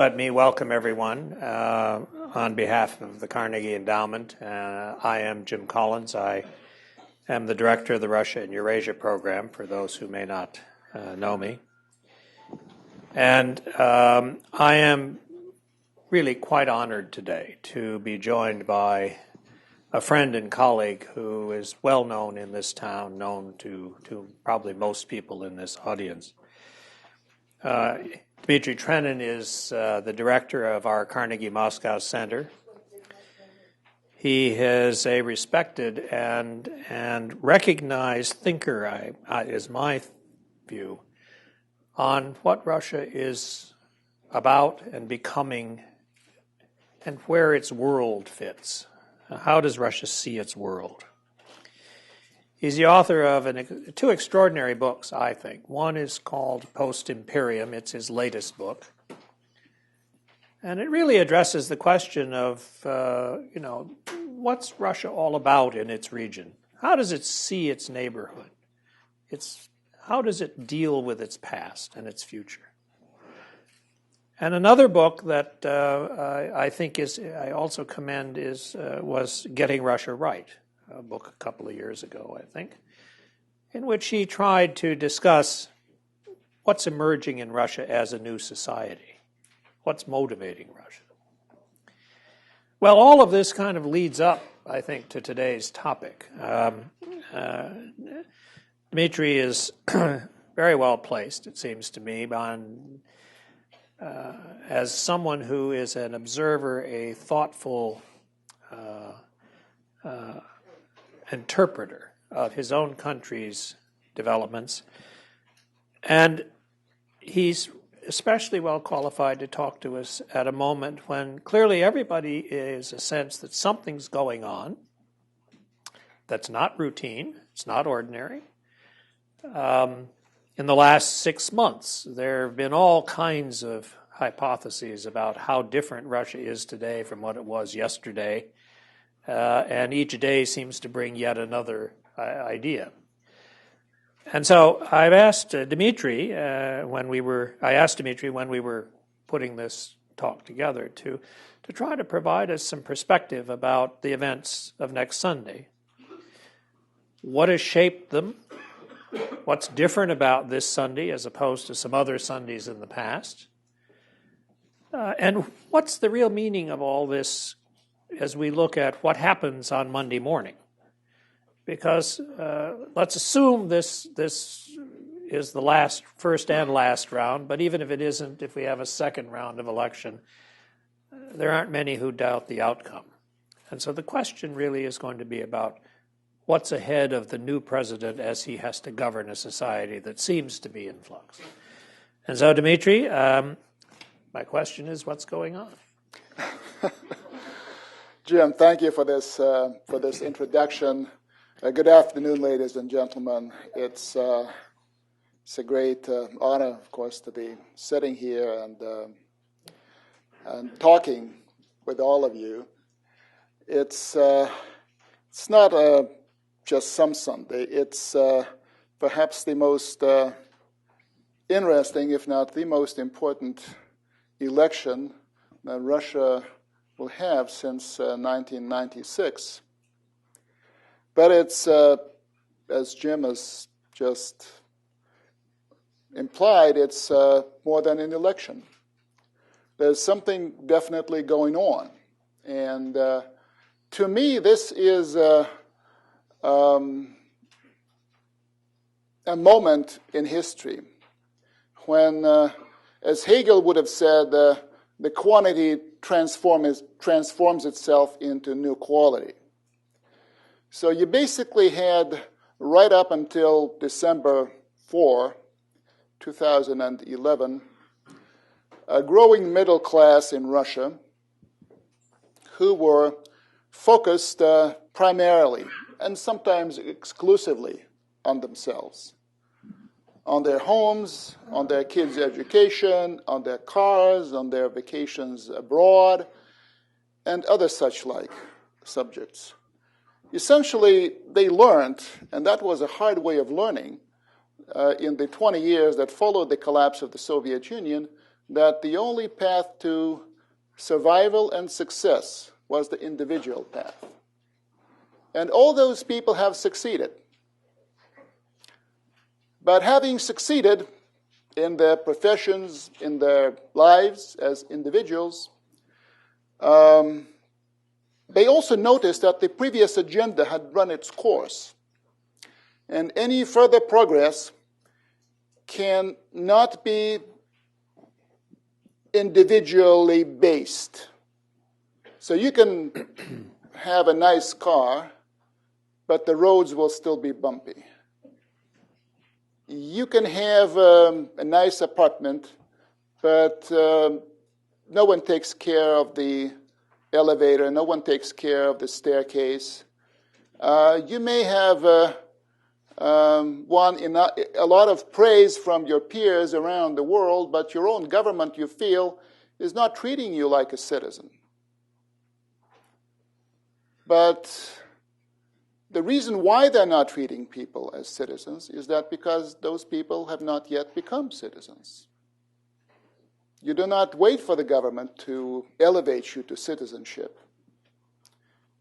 Let me welcome everyone on behalf of the Carnegie Endowment. I am Jim Collins. I am the director of the Russia and Eurasia program, for those who may not know me. And I am really quite honored today to be joined by a friend and colleague who is well known in this town, known to probably most people in this audience. Dmitry Trenin is the director of our Carnegie Moscow Center. He is a respected and recognized thinker, is my view, on what Russia is about and becoming and where its world fits. How does Russia see its world? He's the author of two extraordinary books, I think. One is called Post-Imperium. It's his latest book. And it really addresses the question of, what's Russia all about in its region? How does it see its neighborhood? How does it deal with its past and its future? And another book that I think I also commend was Getting Russia Right, a book a couple of years ago, I think, in which he tried to discuss what's emerging in Russia as a new society, what's motivating Russia. Well, all of this kind of leads up, I think, to today's topic. Dmitry is very well placed, it seems to me, as someone who is an observer, a thoughtful interpreter of his own country's developments. And he's especially well qualified to talk to us at a moment when clearly everybody is a sense that something's going on that's not routine, it's not ordinary. In the last 6 months, there have been all kinds of hypotheses about how different Russia is today from what it was yesterday. And each day seems to bring yet another idea. And so I've asked Dmitry when we were putting this talk together to try to provide us some perspective about the events of next Sunday. What has shaped them? What's different about this Sunday as opposed to some other Sundays in the past? And what's the real meaning of all this as we look at what happens on Monday morning? Because let's assume this is the first and last round, but even if it isn't, if we have a second round of election, there aren't many who doubt the outcome. And so the question really is going to be about what's ahead of the new president as he has to govern a society that seems to be in flux. And so, Dmitry, my question is, what's going on? Jim, thank you for this introduction. Good afternoon, ladies and gentlemen. It's a great honor, of course, to be sitting here and talking with all of you. It's not just some Sunday. It's perhaps the most interesting, if not the most important, election that Russia will have since 1996. But it's, as Jim has just implied, it's more than an election. There's something definitely going on. And to me, this is a moment in history when, as Hegel would have said, the quantity transforms itself into new quality. So you basically had, right up until December 4, 2011, a growing middle class in Russia who were focused primarily and sometimes exclusively on themselves, on their homes, on their kids' education, on their cars, on their vacations abroad, and other such like subjects. Essentially, they learned, and that was a hard way of learning, in the 20 years that followed the collapse of the Soviet Union, that the only path to survival and success was the individual path. And all those people have succeeded. But having succeeded in their professions, in their lives as individuals, they also noticed that the previous agenda had run its course. And any further progress cannot be individually based. So you can have a nice car, but the roads will still be bumpy. You can have a nice apartment, but no one takes care of the elevator, no one takes care of the staircase. You may have won a lot of praise from your peers around the world, but your own government, you feel, is not treating you like a citizen. But the reason why they're not treating people as citizens is that because those people have not yet become citizens. You do not wait for the government to elevate you to citizenship.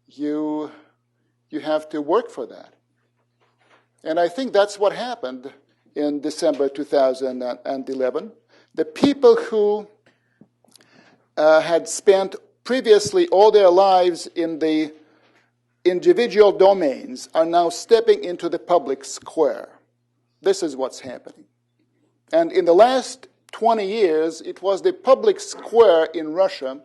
You have to work for that. And I think that's what happened in December 2011. The people who had spent previously all their lives in the individual domains are now stepping into the public square. This is what's happening. And in the last 20 years, it was the public square in Russia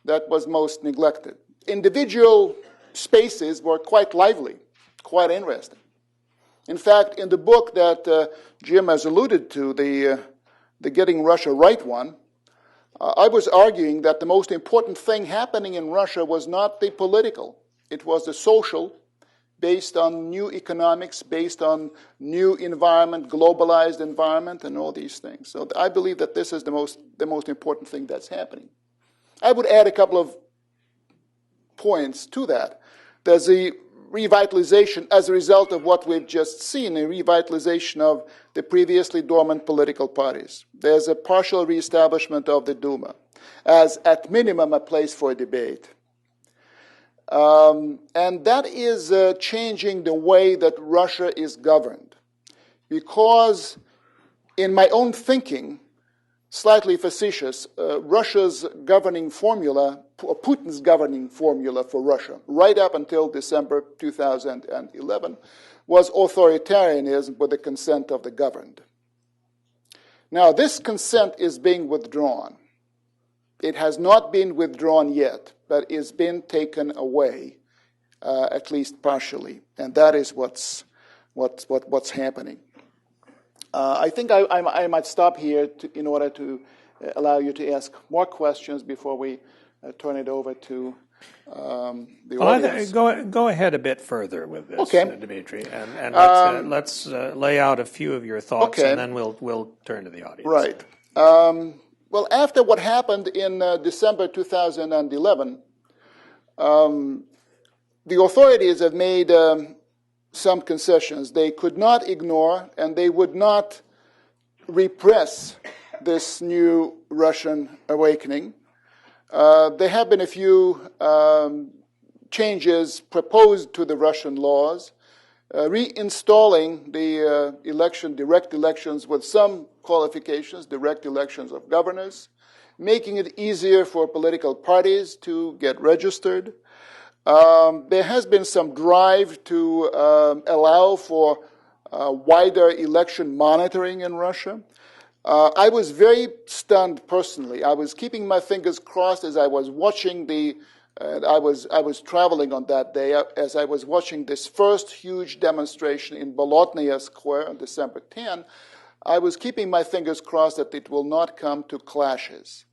that was most neglected. Individual spaces were quite lively, quite interesting. In fact, in the book that Jim has alluded to, the Getting Russia Right one, I was arguing that the most important thing happening in Russia was not the political. It was the social, based on new economics, based on new environment, globalized environment, and all these things. So I believe that this is the most important thing that's happening. I would add a couple of points to that. There's a revitalization as a result of what we've just seen, a revitalization of the previously dormant political parties. There's a partial reestablishment of the Duma as, at minimum, a place for debate. And that is changing the way that Russia is governed. Because, in my own thinking, slightly facetious, Russia's governing formula, Putin's governing formula for Russia, right up until December 2011, was authoritarianism with the consent of the governed. Now, this consent is being withdrawn. It has not been withdrawn yet, but is been taken away, at least partially, and that is what's happening. I think I might stop here in order to allow you to ask more questions before we turn it over to the audience. Go ahead a bit further with this, okay. Dmitry, and let's lay out a few of your thoughts, okay. and then we'll turn to the audience. Right. Well, after what happened in December 2011, the authorities have made some concessions. They could not ignore and they would not repress this new Russian awakening. There have been a few changes proposed to the Russian laws, reinstalling the direct elections with some qualifications, direct elections of governors, making it easier for political parties to get registered. There has been some drive to allow for wider election monitoring in Russia. I was very stunned personally. I was keeping my fingers crossed as I was watching I was traveling on that day as I was watching this first huge demonstration in Bolotnaya Square on December 10. I was keeping my fingers crossed that it will not come to clashes.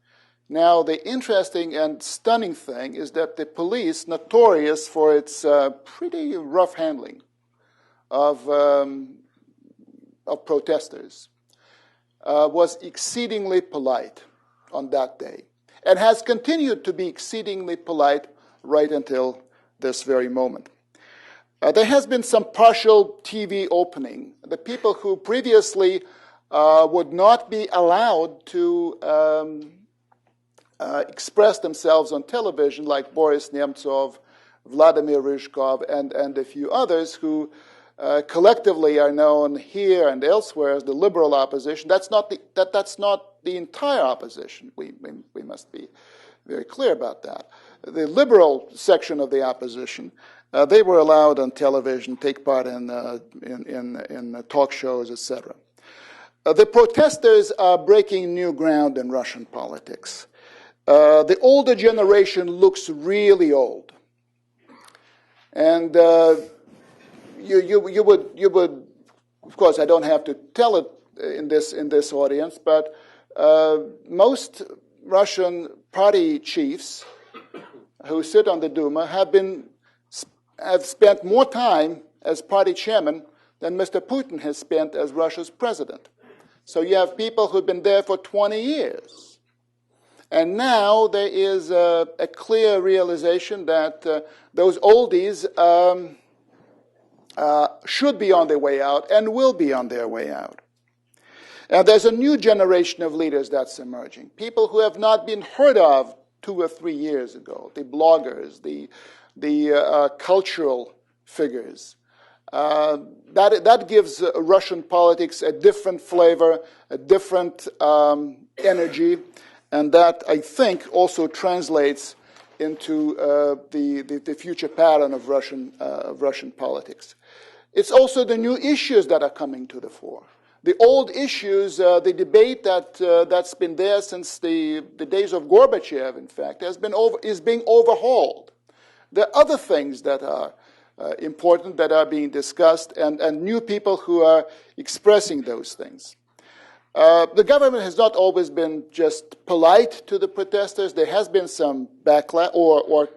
Now, the interesting and stunning thing is that the police, notorious for its pretty rough handling of protesters, was exceedingly polite on that day, and has continued to be exceedingly polite right until this very moment. There has been some partial TV opening. The people who previously would not be allowed to express themselves on television, like Boris Nemtsov, Vladimir Ryzhkov, and a few others who collectively are known here and elsewhere as the liberal opposition. That's not the entire opposition. We must be very clear about that. The liberal section of the opposition, they were allowed on television, take part in talk shows, etc. The protesters are breaking new ground in Russian politics. The older generation looks really old, and you would, of course, I don't have to tell it in this audience, but most Russian party chiefs who sit on the Duma have spent more time as party chairman than Mr. Putin has spent as Russia's president. So you have people who've been there for 20 years. And now there is a clear realization that those oldies should be on their way out and will be on their way out. And there's a new generation of leaders that's emerging, people who have not been heard of 2 or 3 years ago, the bloggers, the cultural figures. That gives Russian politics a different flavor, a different energy, and that, I think, also translates into the future pattern of Russian politics. It's also the new issues that are coming to the fore. The old issues, the debate that's been there since the days of Gorbachev, in fact, is being overhauled. There are other things that are important that are being discussed, and new people who are expressing those things. The government has not always been just polite to the protesters. There has been some backlash, or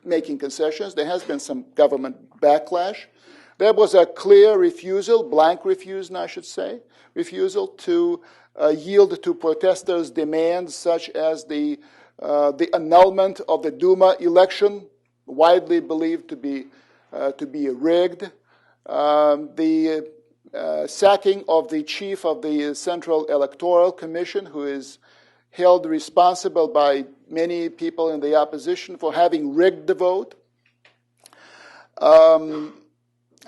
making concessions. There has been some government backlash. There was a clear refusal, blank refusal, I should say, refusal to yield to protesters' demands, such as the annulment of the Duma election, widely believed to be rigged, the sacking of the chief of the Central Electoral Commission, who is held responsible by many people in the opposition for having rigged the vote.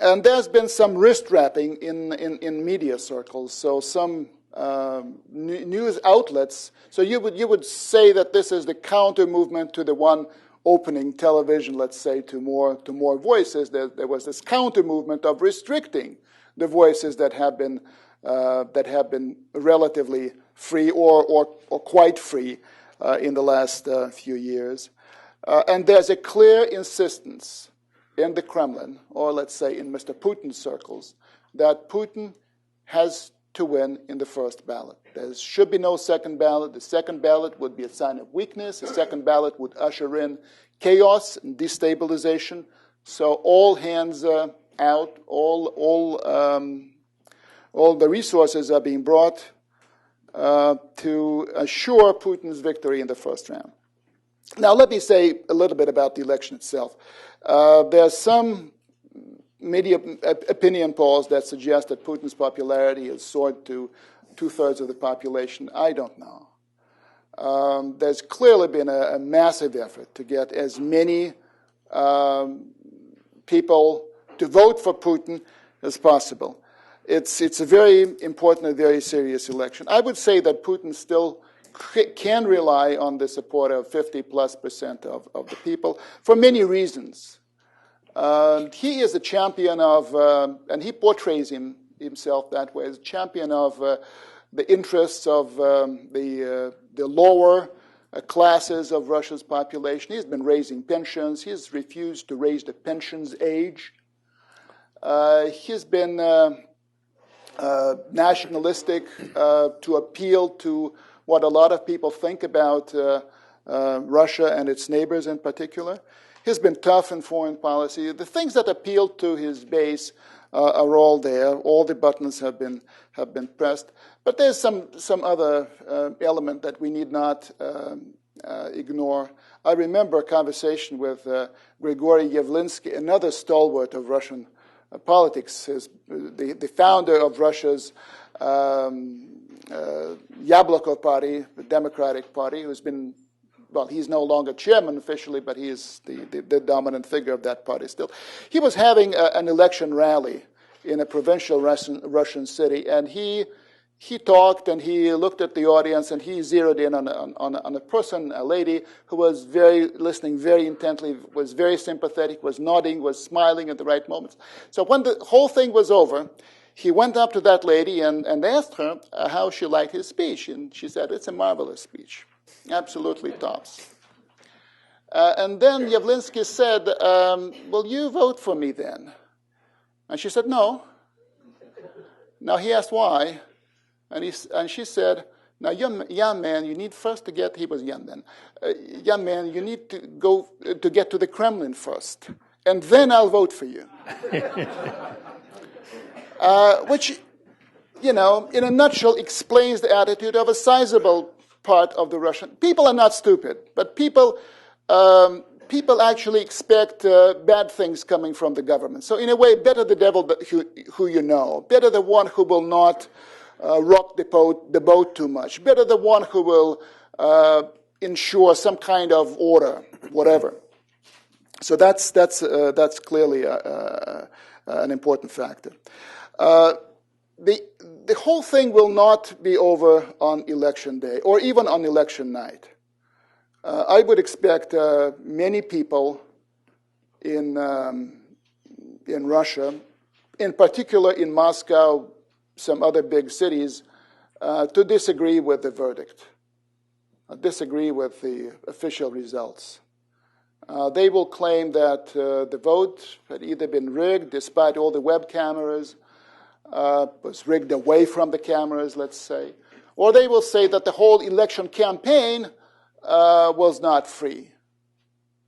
And there's been some wrist-wrapping in media circles. So some news outlets. So you would say that this is the counter movement to the one opening television, let's say, to more voices. There was this counter movement of restricting the voices that have been relatively free or quite free in the last few years. And there's a clear insistence in the Kremlin, or let's say in Mr. Putin's circles, that Putin has to win in the first ballot. There should be no second ballot. The second ballot would be a sign of weakness. The second ballot would usher in chaos and destabilization. So all hands out, all the resources are being brought to assure Putin's victory in the first round. Now, let me say a little bit about the election itself. There are some media opinion polls that suggest that Putin's popularity has soared to 2/3 of the population. I don't know. There's clearly been a massive effort to get as many people to vote for Putin as possible. It's a very important and very serious election. I would say that Putin still can rely on the support of 50+% of the people for many reasons. He is a champion of, and he portrays himself that way, as a champion of the interests of the lower classes of Russia's population. He's been raising pensions. He's refused to raise the pensions age. He's been nationalistic to appeal to what a lot of people think about Russia and its neighbors in particular. He's been tough in foreign policy. The things that appeal to his base are all there. All the buttons have been pressed. But there's some other element that we need not ignore. I remember a conversation with Grigory Yavlinsky, another stalwart of Russian politics. The founder of Russia's Yabloko party, the Democratic Party, who's been, well, he's no longer chairman officially, but he is the dominant figure of that party still. He was having an election rally in a provincial Russian city, and he talked and he looked at the audience and he zeroed in on a person, a lady, who was listening very intently, was very sympathetic, was nodding, was smiling at the right moments. So when the whole thing was over, he went up to that lady and asked her how she liked his speech. And she said, "It's a marvelous speech. Absolutely tops." And then Yavlinsky said, "Will you vote for me then?" And she said, "No." Now he asked why. And she said, "Now, young man, you need first to get," he was young then, "young man, you need to go to get to the Kremlin first, and then I'll vote for you." Which, in a nutshell, explains the attitude of a sizable part of the Russian. People are not stupid, but people actually expect bad things coming from the government. So in a way, better the devil who you know, better the one who will not rock the boat too much, better the one who will ensure some kind of order, whatever. So that's clearly an important factor. The whole thing will not be over on election day or even on election night. I would expect many people in Russia, in particular in Moscow, some other big cities, to disagree with the verdict, disagree with the official results. They will claim that the vote had either been rigged, despite all the web cameras, was rigged away from the cameras, let's say, or they will say that the whole election campaign was not free.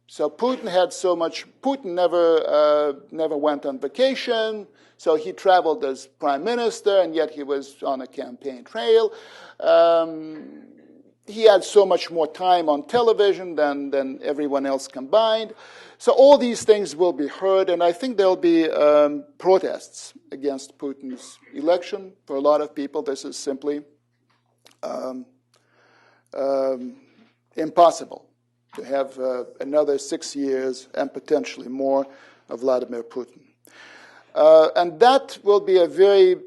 So Putin had so much. Putin never went on vacation. So he traveled as prime minister, and yet he was on a campaign trail. He had so much more time on television than everyone else combined. So all these things will be heard, and I think there'll be protests against Putin's election. For a lot of people, this is simply impossible to have another 6 years and potentially more of Vladimir Putin. And that will be a very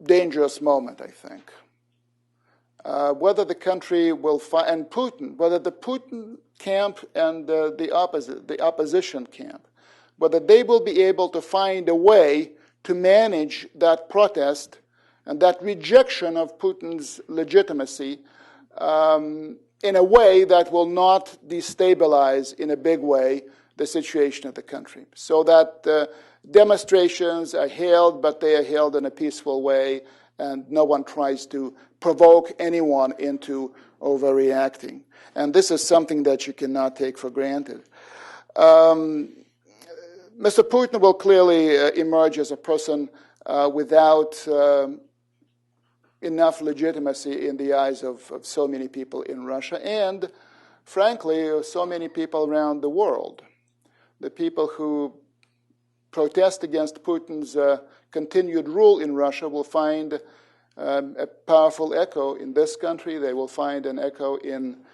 dangerous moment, I think. Whether the country will and Putin, whether the Putin camp and the opposition camp, whether they will be able to find a way to manage that protest and that rejection of Putin's legitimacy in a way that will not destabilize in a big way the situation of the country, so that demonstrations are held, but they are held in a peaceful way, and no one tries to provoke anyone into overreacting. And this is something that you cannot take for granted. Mr. Putin will clearly emerge as a person without enough legitimacy in the eyes of so many people in Russia and, frankly, so many people around the world. The people who protest against Putin's continued rule in Russia will find a powerful echo in this country. They will find an echo in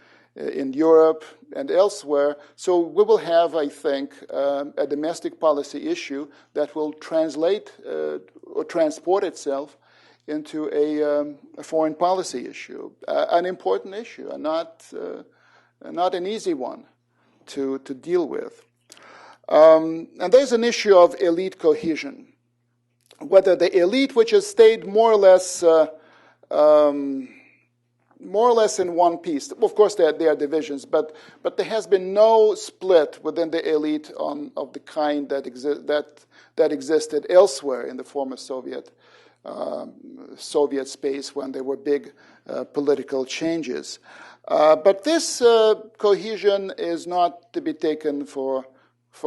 Europe and elsewhere. So we will have, I think, a domestic policy issue that will translate or transport itself into a foreign policy issue, an important issue, and not an easy one to deal with. And there's an issue of elite cohesion. Whether the elite, which has stayed more or less in one piece. Of course, there are divisions, but there has been no split within the elite of the kind that existed elsewhere in the former Soviet space when there were big political changes. But this cohesion is not to be taken for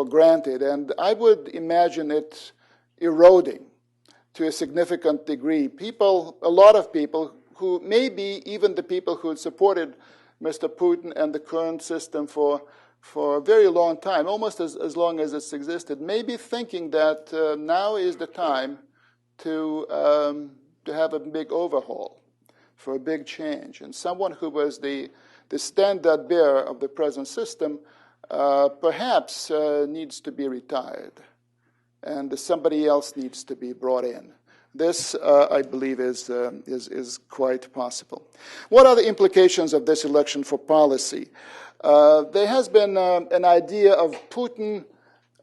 granted, and I would imagine it eroding to a significant degree. A lot of people who maybe even the people who had supported Mr. Putin and the current system for for a very long time, almost as long as it's existed, may be thinking that now is the time to have a big overhaul, for a big change. And someone who was the standard bearer of the present system perhaps needs to be retired, and somebody else needs to be brought in. This, I believe, is quite possible. What are the implications of this election for policy? There has been an idea of Putin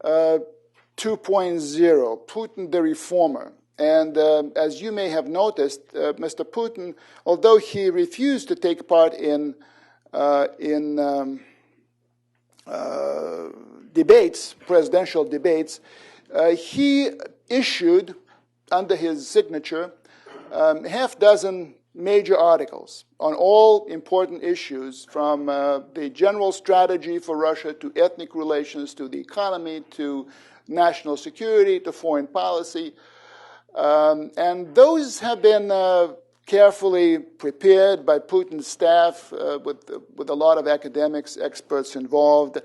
2.0, Putin the reformer. And as you may have noticed, Mr. Putin, although he refused to take part in debates, presidential debates, he issued, under his signature, half dozen major articles on all important issues, from the general strategy for Russia to ethnic relations to the economy to national security to foreign policy. And those have been carefully prepared by Putin's staff with a lot of academics, experts involved.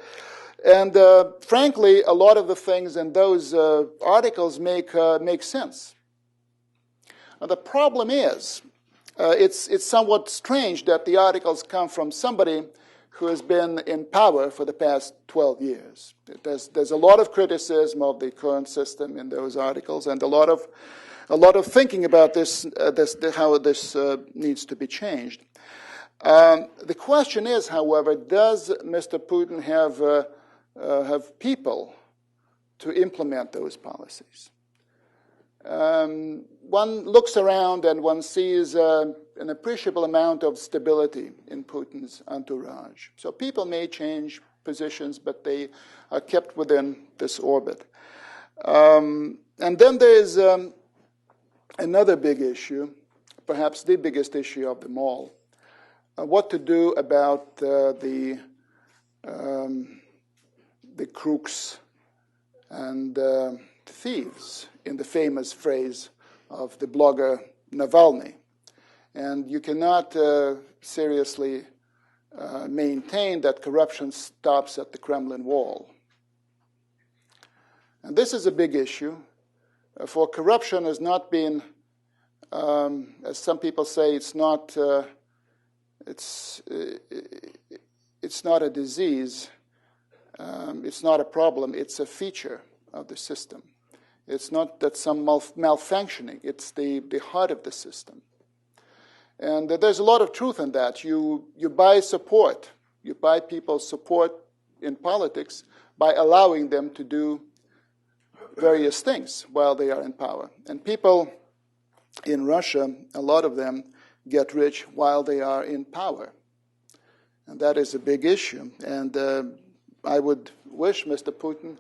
And frankly, a lot of the things in those articles make sense. Now, the problem is, it's somewhat strange that the articles come from somebody who has been in power for the past 12 years. There's a lot of criticism of the current system in those articles, and a lot of thinking about this, how this needs to be changed. The question is, however, does Mr. Putin have people to implement those policies? One looks around and one sees an appreciable amount of stability in Putin's entourage. So people may change positions, but they are kept within this orbit. And then there is another big issue, perhaps the biggest issue of them all, what to do about the crooks and thieves, in the famous phrase of the blogger Navalny. And you cannot seriously maintain that corruption stops at the Kremlin wall. And this is a big issue, for corruption has not been, as some people say, it's not a disease, it's not a problem, it's a feature of the system. It's not that some malfunctioning, it's the heart of the system. And there's a lot of truth in that. You buy support, you buy people's support in politics by allowing them to do various things while they are in power. And people in Russia, a lot of them get rich while they are in power. And that is a big issue. And I would wish Mr. Putin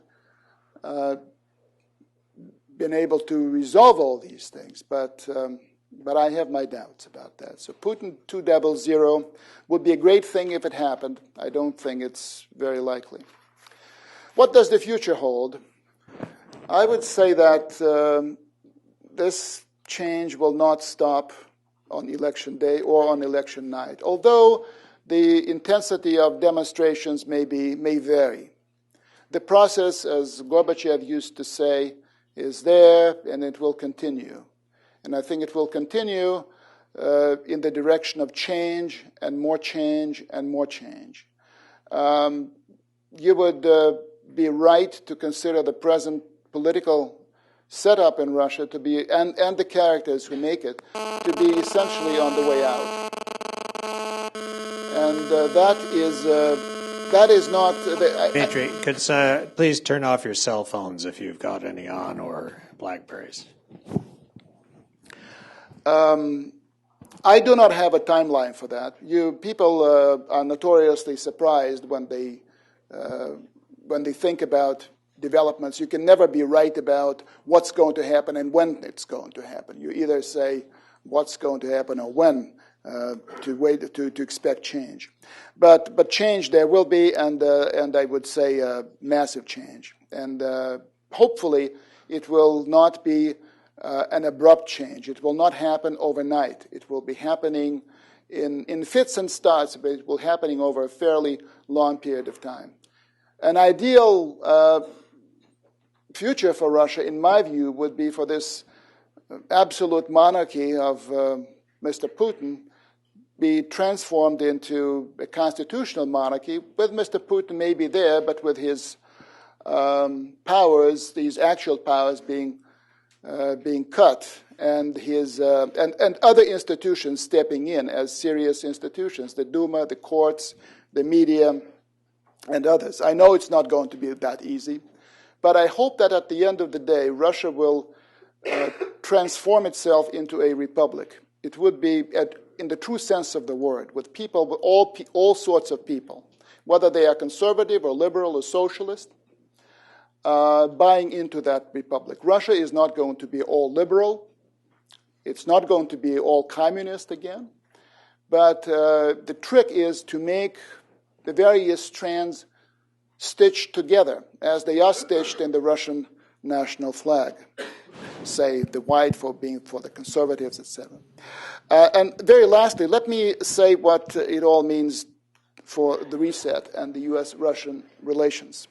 been able to resolve all these things, but I have my doubts about that. So Putin 2.0 would be a great thing if it happened. I don't think it's very likely. What does the future hold? I would say that this change will not stop on election day or on election night, although the intensity of demonstrations may vary. The process, as Gorbachev used to say, is there, and it will continue. And I think it will continue in the direction of change and more change and more change. You would be right to consider the present political setup in Russia to be, and the characters who make it, to be essentially on the way out. And that is not... Dmitry, could please turn off your cell phones if you've got any on, or Blackberries. I do not have a timeline for that. People are notoriously surprised when they think about developments. You can never be right about what's going to happen and when it's going to happen. You either say what's going to happen or when to expect change. But change there will be, and I would say massive change. And hopefully it will not be an abrupt change. It will not happen overnight. It will be happening in fits and starts, but it will be happening over a fairly long period of time. An ideal future for Russia, in my view, would be for this absolute monarchy of Mr. Putin be transformed into a constitutional monarchy, with Mr. Putin maybe there, but with his powers, these actual powers being cut, and his and other institutions stepping in as serious institutions, the Duma, the courts, the media, and others. I know it's not going to be that easy, but I hope that at the end of the day, Russia will transform itself into a republic. It would be, in the true sense of the word, with people, with all sorts of people, whether they are conservative or liberal or socialist, buying into that republic. Russia is not going to be all liberal. It's not going to be all communist again. But the trick is to make the various strands stitched together, as they are stitched in the Russian national flag. Say the white for being for the conservatives, etc. And very lastly, let me say what it all means for the reset and the U.S.-Russian relations.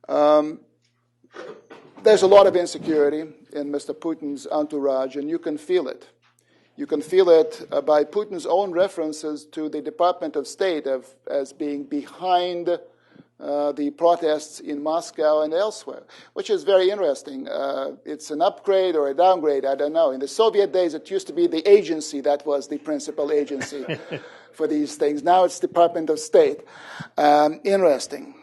There's a lot of insecurity in Mr. Putin's entourage, and you can feel it. You can feel it by Putin's own references to the Department of State as being behind the protests in Moscow and elsewhere, which is very interesting. It's an upgrade or a downgrade, I don't know. In the Soviet days, it used to be the agency that was the principal agency for these things. Now it's Department of State. Interesting.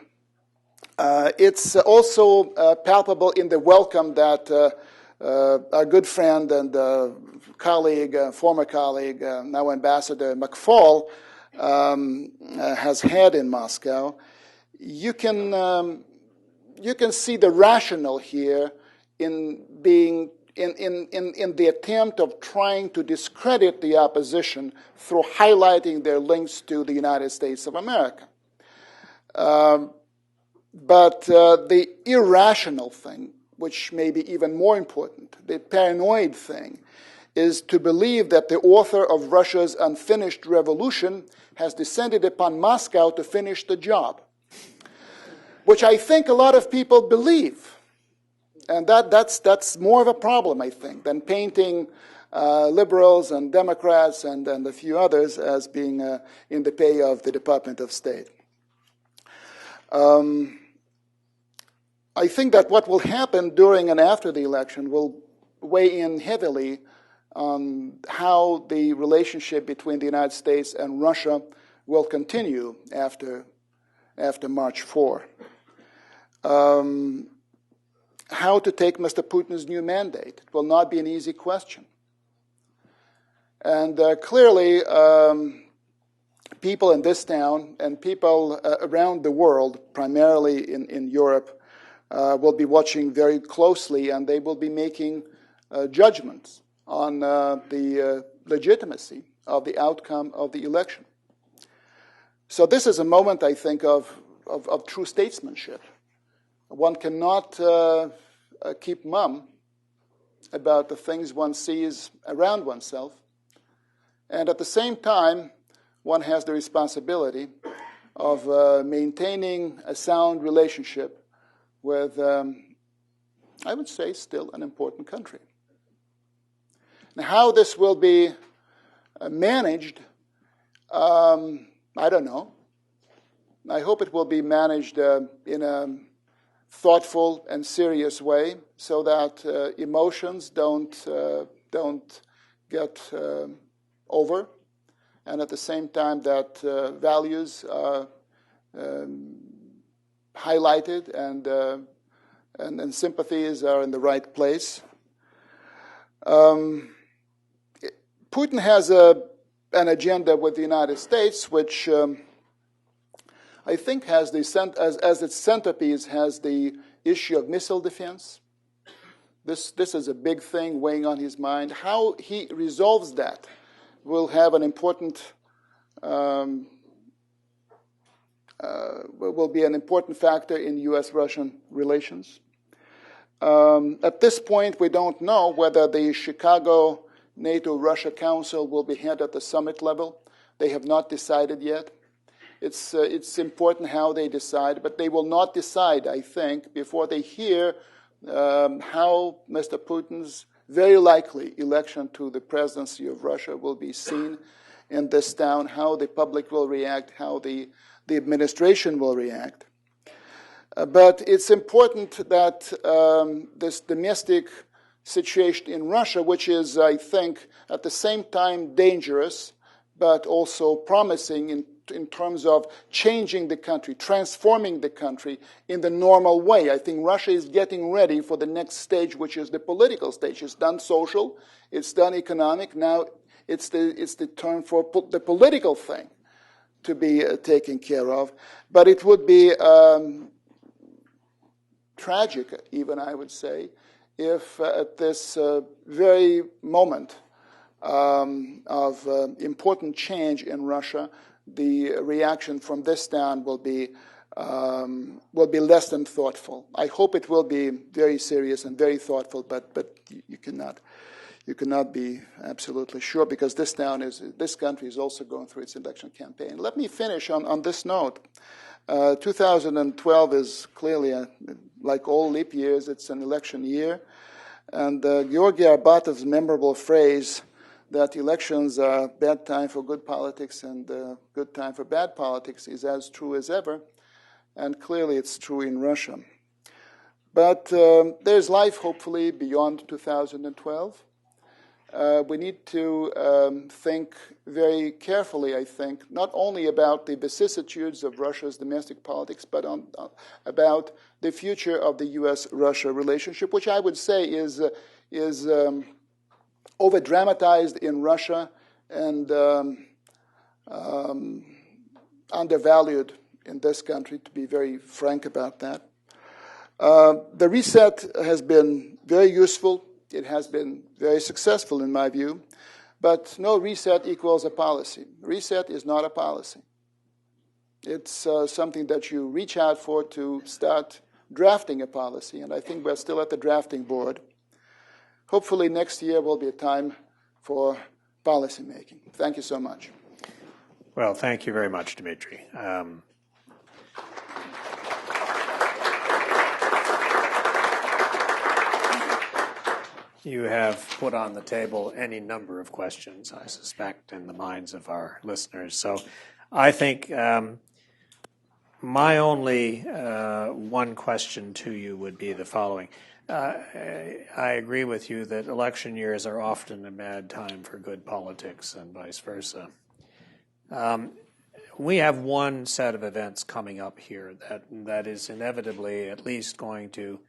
It's also palpable in the welcome that our good friend and colleague, former colleague, now Ambassador McFaul, has had in Moscow. You can see the rationale here in being in the attempt of trying to discredit the opposition through highlighting their links to the United States of America. But the irrational thing, which may be even more important, the paranoid thing, is to believe that the author of Russia's unfinished revolution has descended upon Moscow to finish the job, which I think a lot of people believe. And that's more of a problem, I think, than painting liberals and Democrats and a few others as being in the pay of the Department of State. I think that what will happen during and after the election will weigh in heavily on how the relationship between the United States and Russia will continue after March 4. How to take Mr. Putin's new mandate? It will not be an easy question. And clearly, people in this town and people around the world, primarily in Europe, will be watching very closely, and they will be making judgments on the legitimacy of the outcome of the election. So this is a moment, I think, of true statesmanship. One cannot keep mum about the things one sees around oneself, and at the same time, one has the responsibility of maintaining a sound relationship with, I would say, still an important country. Now, how this will be managed, I don't know. I hope it will be managed in a thoughtful and serious way, so that emotions don't get over, and at the same time that values are highlighted and sympathies are in the right place. Putin has an agenda with the United States, which I think has as its centerpiece has the issue of missile defense. This is a big thing weighing on his mind. How he resolves that will have an important will be an important factor in U.S.-Russian relations. At this point, we don't know whether the Chicago NATO-Russia Council will be held at the summit level. They have not decided yet. it's important how they decide, but they will not decide, I think, before they hear how Mr. Putin's very likely election to the presidency of Russia will be seen in this town, how the public will react, how the administration will react. But it's important that this domestic situation in Russia, which is, I think, at the same time dangerous, but also promising in terms of changing the country, transforming the country in the normal way. I think Russia is getting ready for the next stage, which is the political stage. It's done social, it's done economic, now it's the turn for the political thing to be taken care of. But it would be tragic, even I would say, if at this very moment of important change in Russia, the reaction from this town will be less than thoughtful. I hope it will be very serious and very thoughtful, but you cannot be absolutely sure, because this country is also going through its election campaign. Let me finish on this note. 2012 is clearly, like all leap years, it's an election year. And Georgy Arbatov's memorable phrase that elections are bad time for good politics and good time for bad politics is as true as ever. And clearly it's true in Russia. But there's life, hopefully, beyond 2012. We need to think very carefully, I think, not only about the vicissitudes of Russia's domestic politics, but about the future of the U.S.-Russia relationship, which I would say is over-dramatized in Russia and undervalued in this country, to be very frank about that. The reset has been very useful. It has been very successful, in my view, but no reset equals a policy. Reset is not a policy. It's something that you reach out for to start drafting a policy, and I think we're still at the drafting board. Hopefully next year will be a time for policy making. Thank you so much. Well, thank you very much, Dmitry. You have put on the table any number of questions, I suspect, in the minds of our listeners. So I think my only one question to you would be the following. I agree with you that election years are often a bad time for good politics and vice versa. We have one set of events coming up here that is inevitably at least going to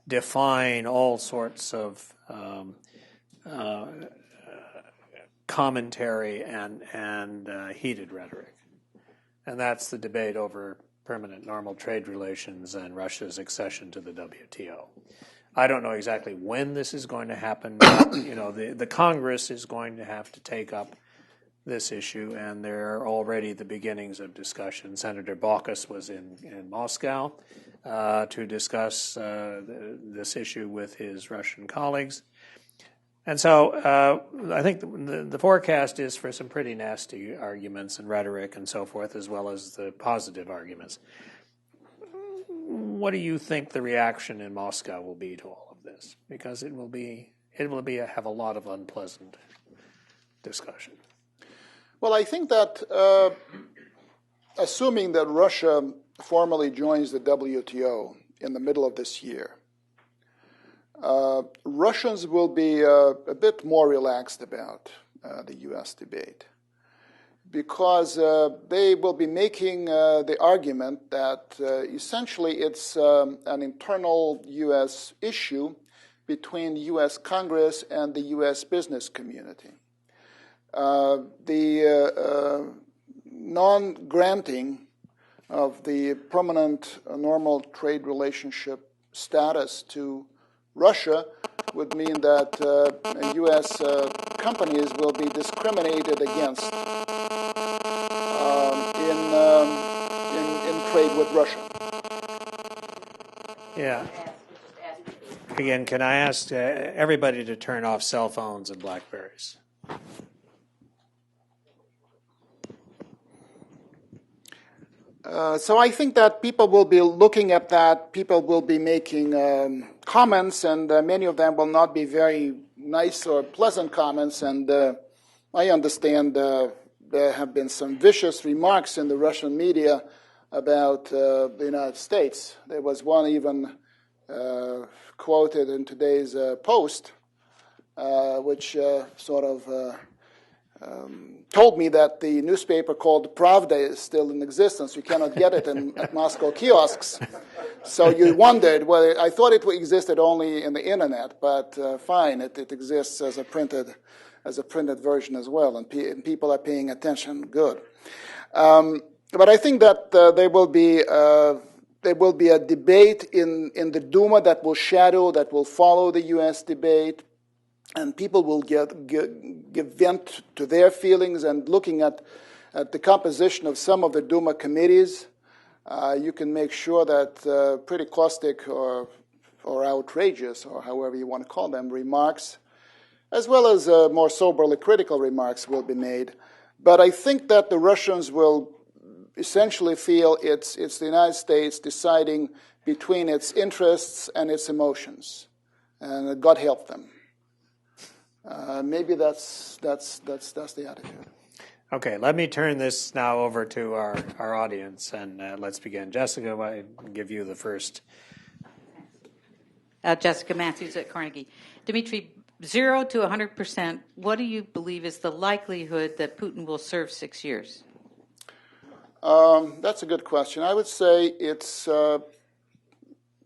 define all sorts of commentary and heated rhetoric. And that's the debate over permanent normal trade relations and Russia's accession to the WTO. I don't know exactly when this is going to happen, but the Congress is going to have to take up this issue, and there are already the beginnings of discussion. Senator Baucus was in Moscow to discuss this issue with his Russian colleagues. And so I think the forecast is for some pretty nasty arguments and rhetoric and so forth, as well as the positive arguments. What do you think the reaction in Moscow will be to all of this? Because it will have a lot of unpleasant discussion. Well, I think that assuming that Russia formally joins the WTO in the middle of this year, Russians will be a bit more relaxed about the U.S. debate, because they will be making the argument that essentially it's an internal U.S. issue between the U.S. Congress and the U.S. business community. The non-granting of the permanent normal trade relationship status to Russia would mean that U.S. companies will be discriminated against in trade with Russia. Yeah. Again, can I ask everybody to turn off cell phones and BlackBerries? So I think that people will be looking at that, people will be making comments, and many of them will not be very nice or pleasant comments, and I understand there have been some vicious remarks in the Russian media about the United States. There was one even quoted in today's Post, which sort of told me that the newspaper called Pravda is still in existence. You cannot get it at Moscow kiosks. So you wondered, well, I thought it existed only in the internet, but fine, it exists as a printed version as well, and people are paying attention. Good. But I think that there will be a debate in the Duma that will follow the U.S. debate. And people will give vent to their feelings. And looking at the composition of some of the Duma committees, you can make sure that pretty caustic or outrageous, or however you want to call them, remarks, as well as more soberly critical remarks, will be made. But I think that the Russians will essentially feel it's the United States deciding between its interests and its emotions, and God help them. Maybe that's the attitude. Okay, let me turn this now over to our audience, and let's begin. Jessica, I'll give you the first. Jessica Matthews at Carnegie. Dimitri, 0 to 100%, what do you believe is the likelihood that Putin will serve 6 years? That's a good question. I would say it's,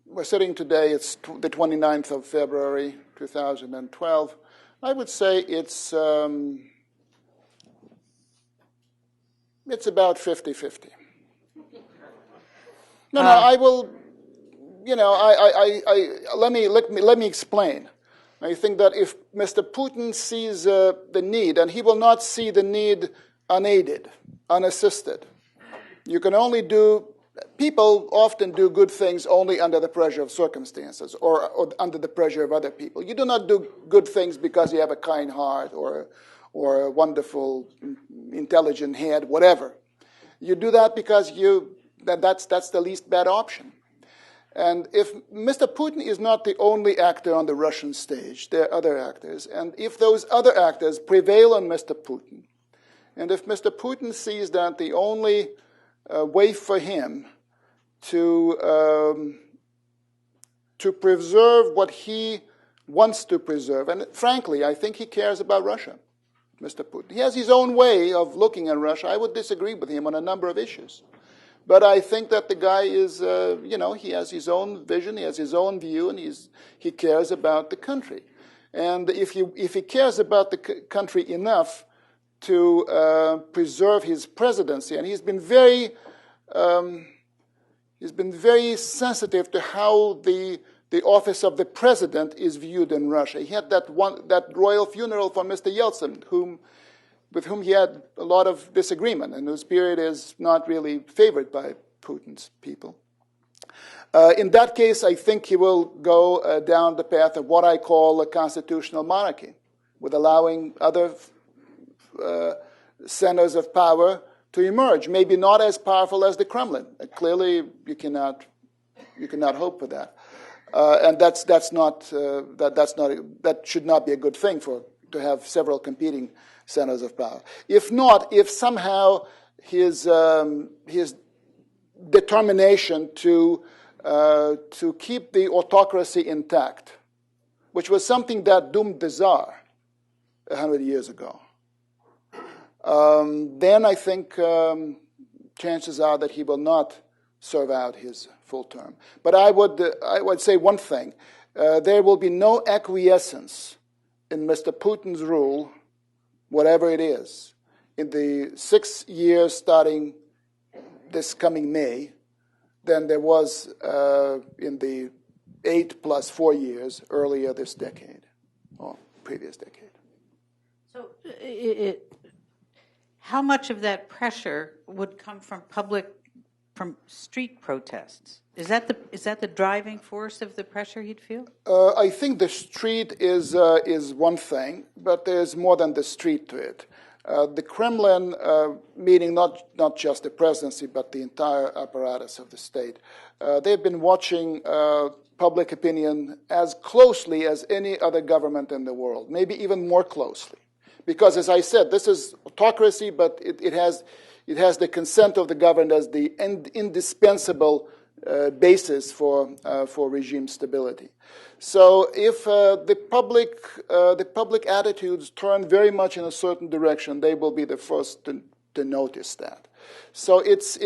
we're sitting today, it's the 29th of February, 2012. I would say it's about 50-50. No, I will. Let me explain. I think that if Mr. Putin sees the need, and he will not see the need unaided, unassisted. You can only people often do good things only under the pressure of circumstances or under the pressure of other people. You do not do good things because you have a kind heart or a wonderful, intelligent head, whatever. You do that because that's the least bad option. And if Mr. Putin is not the only actor on the Russian stage, there are other actors. And if those other actors prevail on Mr. Putin, and if Mr. Putin sees that the only way for him to preserve what he wants to preserve. And frankly, I think he cares about Russia, Mr. Putin. He has his own way of looking at Russia. I would disagree with him on a number of issues. But I think that the guy is, he has his own vision, he has his own view, and he cares about the country. And if he cares about the country enough to preserve his presidency, and he's been very sensitive to how the office of the president is viewed in Russia. He had that royal funeral for Mr. Yeltsin, with whom he had a lot of disagreement, and whose period is not really favored by Putin's people. In that case, I think he will go down the path of what I call a constitutional monarchy, with allowing other centers of power to emerge, maybe not as powerful as the Kremlin. Clearly, you cannot hope for that, and that should not be a good thing to have several competing centers of power. If somehow his determination to keep the autocracy intact, which was something that doomed the Tsar 100 years ago, then I think chances are that he will not serve out his full term. But I would say one thing: there will be no acquiescence in Mr. Putin's rule, whatever it is, in the 6 years starting this coming May, than there was in the 8 plus 4 years earlier this decade, or previous decade. So how much of that pressure would come from street protests? Is that the driving force of the pressure he'd feel? I think the street is one thing, but there's more than the street to it. The Kremlin, meaning not just the presidency, but the entire apparatus of the state, they've been watching public opinion as closely as any other government in the world, maybe even more closely. Because, as I said, this is autocracy, but it has the consent of the governed as the indispensable basis for regime stability. So, if the public attitudes turn very much in a certain direction, they will be the first to notice that. So, it's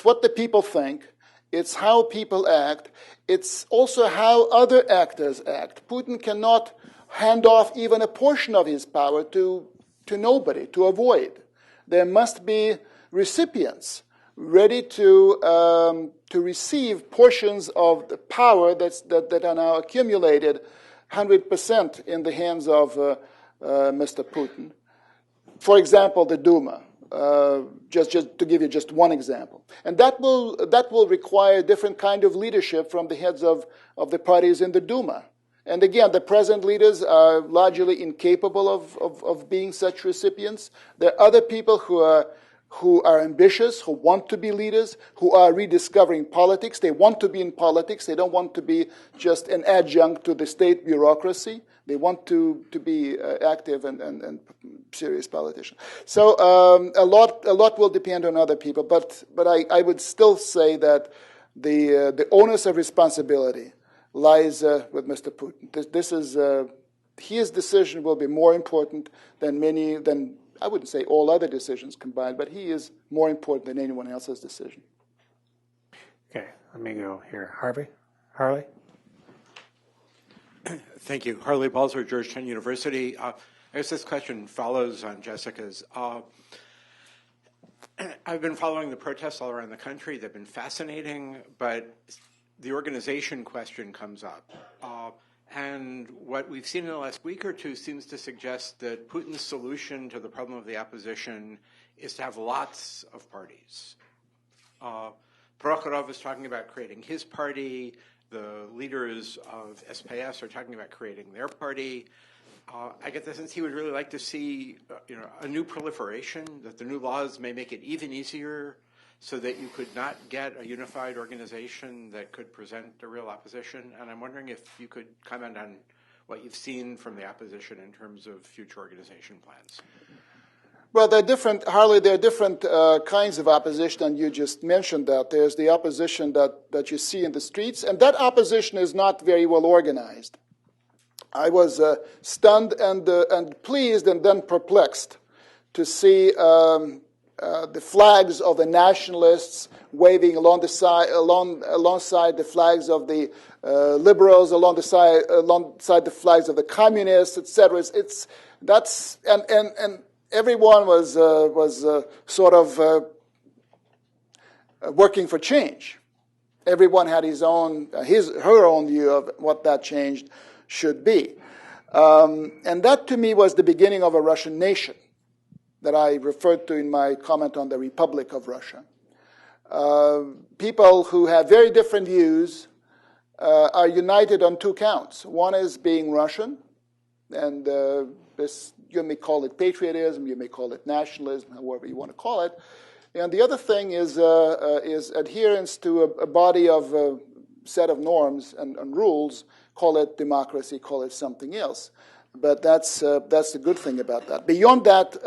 what the people think. It's how people act. It's also how other actors act. Putin cannot hand off even a portion of his power to nobody, to avoid. There must be recipients ready to receive portions of the power that are now accumulated 100% in the hands of Mr. Putin. For example, the Duma. Just to give you just one example. And that will require a different kind of leadership from the heads of the parties in the Duma. And again, the present leaders are largely incapable of being such recipients. There are other people who are ambitious, who want to be leaders, who are rediscovering politics. They want to be in politics. They don't want to be just an adjunct to the state bureaucracy. They want to be active and serious politicians. So a lot will depend on other people. But I would still say that the onus of responsibility lies with Mr. Putin. This is his decision will be more important than I wouldn't say all other decisions combined, but he is more important than anyone else's decision. Okay, let me go here. Harley? Thank you. Harley Balzer, Georgetown University. I guess this question follows on Jessica's. I've been following the protests all around the country. They've been fascinating, but the organization question comes up. And what we've seen in the last week or two seems to suggest that Putin's solution to the problem of the opposition is to have lots of parties. Prokhorov is talking about creating his party. The leaders of SPS are talking about creating their party. I get the sense he would really like to see a new proliferation, that the new laws may make it even easier so that you could not get a unified organization that could present a real opposition. And I'm wondering if you could comment on what you've seen from the opposition in terms of future organization plans. Well, there are different kinds of opposition, and you just mentioned that. There's the opposition that you see in the streets, and that opposition is not very well organized. I was stunned and pleased and then perplexed to see the flags of the nationalists waving alongside the flags of the liberals, alongside the flags of the communists, etc. And everyone was sort of working for change. Everyone had her own view of what that change should be, and that to me was the beginning of a Russian nation that I referred to in my comment on the Republic of Russia. People who have very different views are united on two counts. One is being Russian, and this, you may call it patriotism, you may call it nationalism, however you want to call it. And the other thing is adherence to a body of a set of norms and rules. Call it democracy, call it something else. But that's the good thing about that. Beyond that,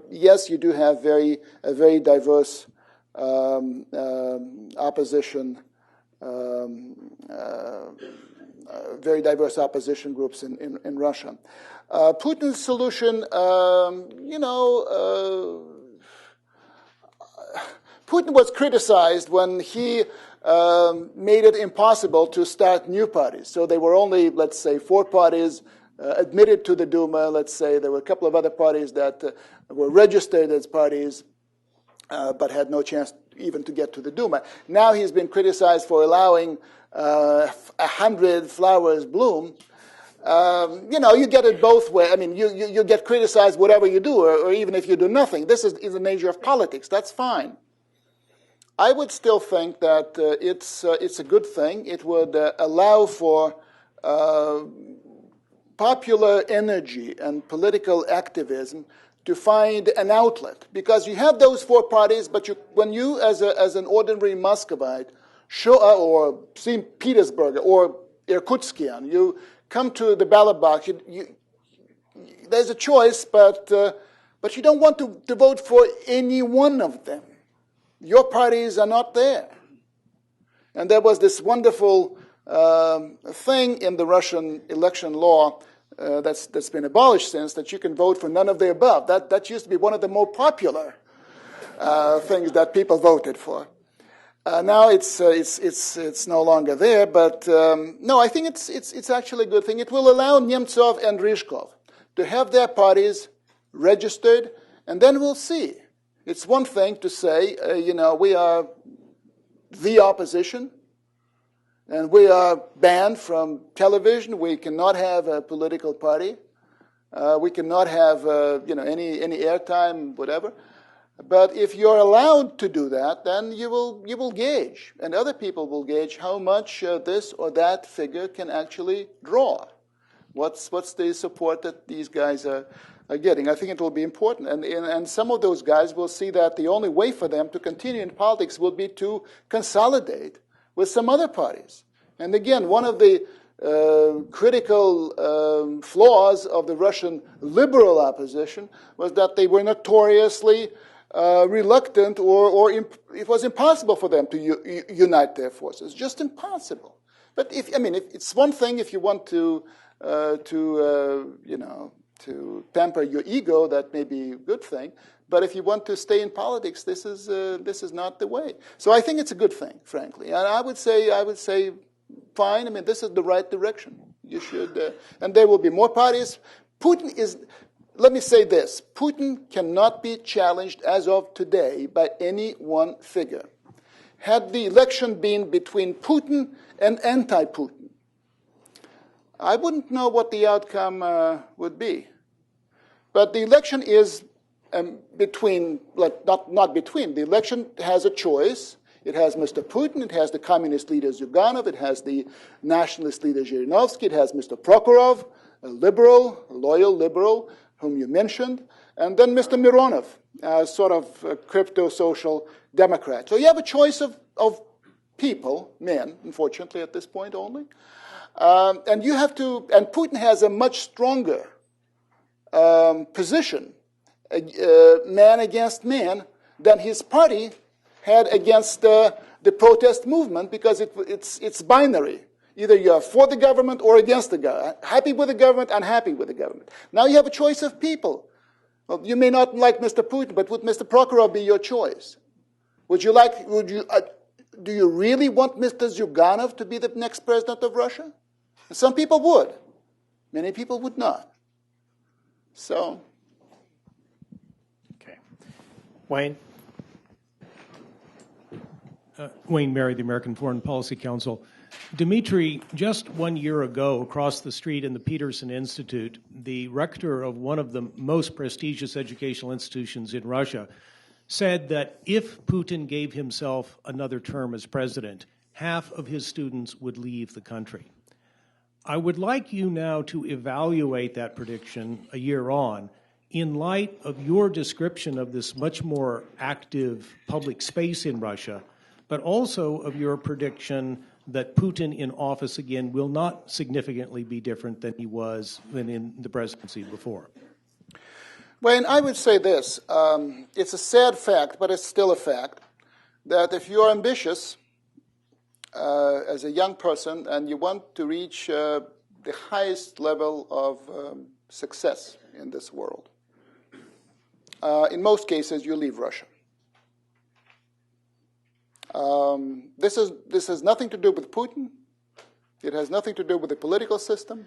yes, you do have a very diverse opposition, very diverse opposition groups in Russia. Putin's solution, Putin was criticized when he made it impossible to start new parties. So there were only, let's say, 4 parties admitted to the Duma. Let's say there were a couple of other parties that were registered as parties, but had no chance even to get to the Duma. Now he's been criticized for allowing 100 flowers bloom. You get it both ways. I mean, you get criticized whatever you do, or even if you do nothing. This is the nature of politics. That's fine. I would still think that it's a good thing. It would allow for popular energy and political activism to find an outlet, because you have those four parties, but when you, as an ordinary Muscovite, show up, or St. Petersburg or Irkutskian, you come to the ballot box. There's a choice, but you don't want to vote for any one of them. Your parties are not there. And there was this wonderful thing in the Russian election law that's been abolished since, that you can vote for none of the above. That used to be one of the more popular things that people voted for. Now it's no longer there, but no, I think it's actually a good thing. It will allow Nemtsov and Ryzhkov to have their parties registered, and then we'll see. It's one thing to say, we are the opposition, and we are banned from television. We cannot have a political party. We cannot have any airtime, whatever. But if you're allowed to do that, then you will gauge, and other people will gauge how much this or that figure can actually draw. What's the support that these guys are getting? I think it will be important, and some of those guys will see that the only way for them to continue in politics will be to consolidate with some other parties. And again, one of the critical flaws of the Russian liberal opposition was that they were notoriously reluctant, or it was impossible for them to unite their forces. Just impossible. But if it's one thing if you want to pamper your ego, that may be a good thing. But if you want to stay in politics, this is not the way. So I think it's a good thing, frankly. And I would say, fine. This is the right direction. You should, and there will be more parties. Putin is. Let me say this. Putin cannot be challenged as of today by any one figure. Had the election been between Putin and anti-Putin, I wouldn't know what the outcome would be. But the election is between, not between. The election has a choice. It has Mr. Putin, it has the communist leader Zyuganov, it has the nationalist leader Zhirinovsky, it has Mr. Prokhorov, a loyal liberal, whom you mentioned, and then Mr. Mironov, sort of a crypto-social Democrat. So you have a choice of people, men, unfortunately at this point only, and Putin has a much stronger position, man against man, than his party had against the protest movement, because it's binary. Either you're for the government or against the government. Happy with the government, unhappy with the government. Now you have a choice of people. Well, you may not like Mr. Putin, but would Mr. Prokhorov be your choice? Do you really want Mr. Zyuganov to be the next president of Russia? Some people would. Many people would not. So. Okay. Wayne? Wayne Merry, the American Foreign Policy Council. Dmitry, just 1 year ago, across the street in the Peterson Institute, the rector of one of the most prestigious educational institutions in Russia said that if Putin gave himself another term as president, half of his students would leave the country. I would like you now to evaluate that prediction a year on in light of your description of this much more active public space in Russia, but also of your prediction that Putin in office again will not significantly be different than he was than in the presidency before. Wayne, I would say this. It's a sad fact, but it's still a fact, that if you're ambitious as a young person and you want to reach the highest level of success in this world, in most cases you leave Russia. This has nothing to do with Putin. It has nothing to do with the political system.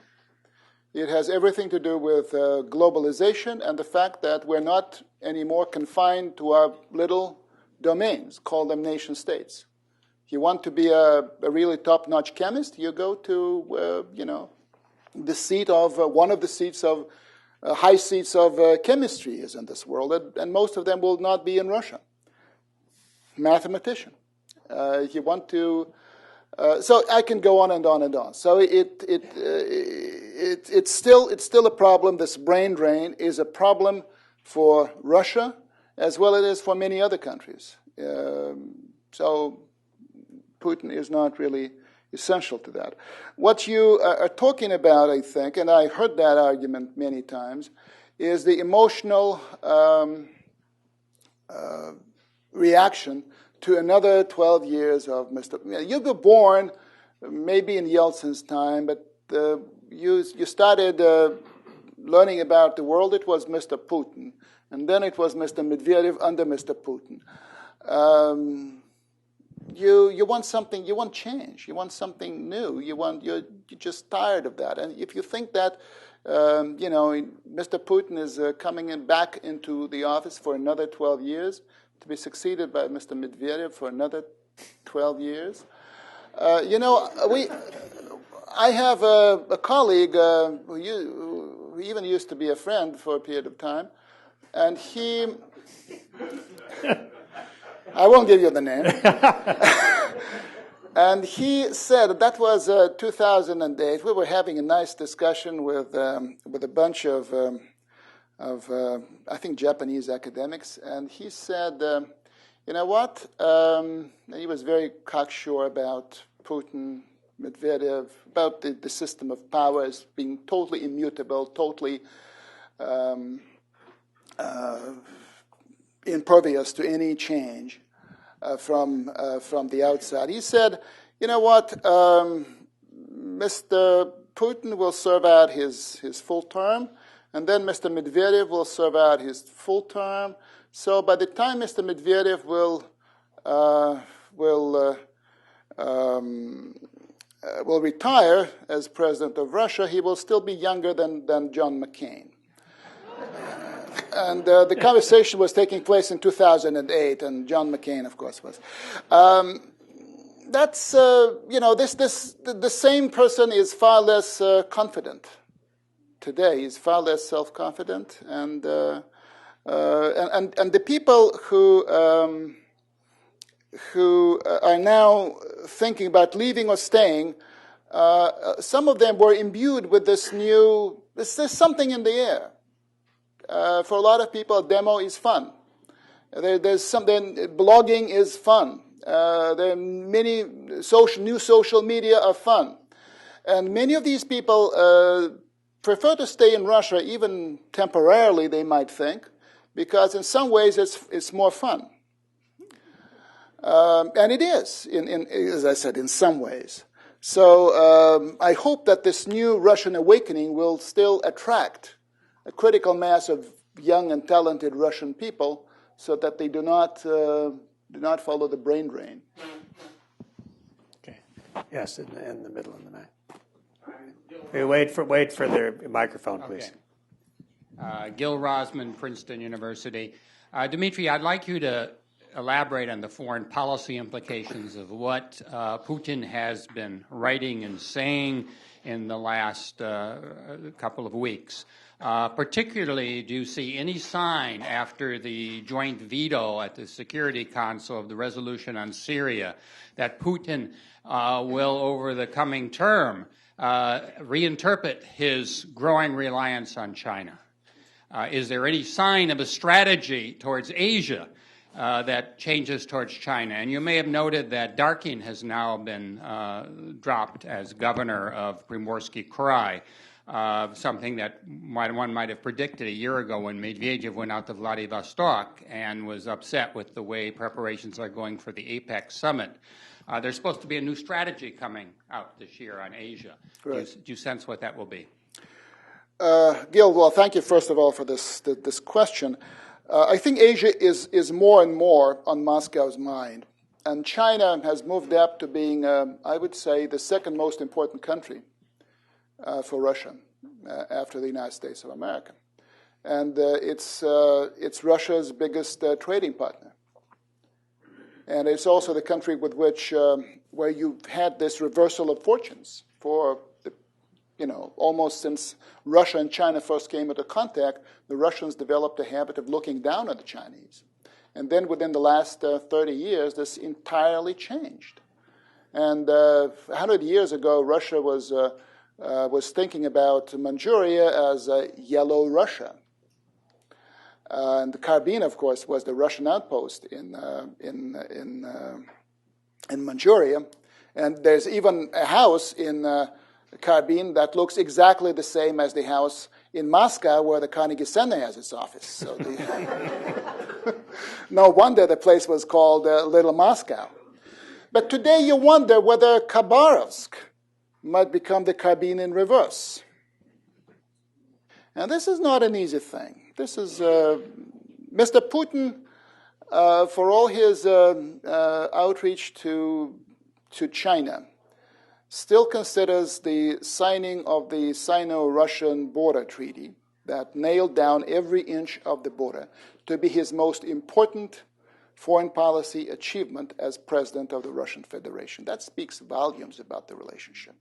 It has everything to do with globalization and the fact that we're not anymore confined to our little domains, call them nation states. If you want to be a really top-notch chemist, you go to, the seat of one of the seats of high seats of chemistry is in this world, and most of them will not be in Russia. Mathematician. If you want to, so I can go on and on and on. So it's still a problem. This brain drain is a problem for Russia as well as it is for many other countries. So Putin is not really essential to that. What you are talking about, I think, and I heard that argument many times, is the emotional reaction to another 12 years of Mr. You were born maybe in Yeltsin's time, but you started learning about the world. It was Mr. Putin, and then it was Mr. Medvedev under Mr. Putin. You want something. You want change. You want something new. You're just tired of that. And if you think that Mr. Putin is coming back into the office for another 12 years to be succeeded by Mr. Medvedev for another 12 years, I have a colleague who even used to be a friend for a period of time, and he. I won't give you the name. And he said, that was 2008. We were having a nice discussion with a bunch of I think, Japanese academics. And he said, you know what? He was very cocksure about Putin, Medvedev, about the system of power as being totally immutable, totally impervious to any change from the outside. He said, you know what, Mr. Putin will serve out his full term, and then Mr. Medvedev will serve out his full term. So by the time Mr. Medvedev will retire as president of Russia, he will still be younger than John McCain. And the conversation was taking place in 2008, and John McCain, of course, was. That's the same person is far less confident today. He's far less self-confident, and the people who are now thinking about leaving or staying, some of them were imbued with this new. There's something in the air. For a lot of people, demo is fun. There's something. Blogging is fun. There are many new social media are fun, and many of these people prefer to stay in Russia, even temporarily. They might think, because in some ways it's more fun, and it is. As I said, in some ways. So I hope that this new Russian awakening will still attract a critical mass of young and talented Russian people, so that they do not follow the brain drain. Okay. Yes, in the middle of the night. Hey, wait for their microphone, please. Okay. Gil Rosman, Princeton University. Dmitry, I'd like you to elaborate on the foreign policy implications of what Putin has been writing and saying in the last couple of weeks. Particularly, do you see any sign after the joint veto at the Security Council of the resolution on Syria that Putin will, over the coming term, reinterpret his growing reliance on China? Is there any sign of a strategy towards Asia that changes towards China? And you may have noted that Darkin has now been dropped as governor of Primorsky Krai. Something that one might have predicted a year ago when Medvedev went out to Vladivostok and was upset with the way preparations are going for the APEC summit. There's supposed to be a new strategy coming out this year on Asia. Right. Do you sense what that will be? Gil, well, thank you first of all for this question. I think Asia is more and more on Moscow's mind. And China has moved up to being, I would say, the second most important country for Russia after the United States of America. And it's Russia's biggest trading partner. And it's also the country with which, where you've had this reversal of fortunes for, almost since Russia and China first came into contact, the Russians developed a habit of looking down on the Chinese. And then within the last 30 years, this entirely changed. And 100 years ago, Russia was thinking about Manchuria as Yellow Russia. And the Karbin, of course, was the Russian outpost in Manchuria. And there's even a house in Karbin that looks exactly the same as the house in Moscow where the Carnegie Center has its office. So no wonder the place was called Little Moscow. But today you wonder whether Khabarovsk might become the Karbin in reverse. And this is not an easy thing. This is Mr. Putin, for all his outreach to China, still considers the signing of the Sino-Russian border treaty that nailed down every inch of the border to be his most important foreign policy achievement as president of the Russian Federation. That speaks volumes about the relationship.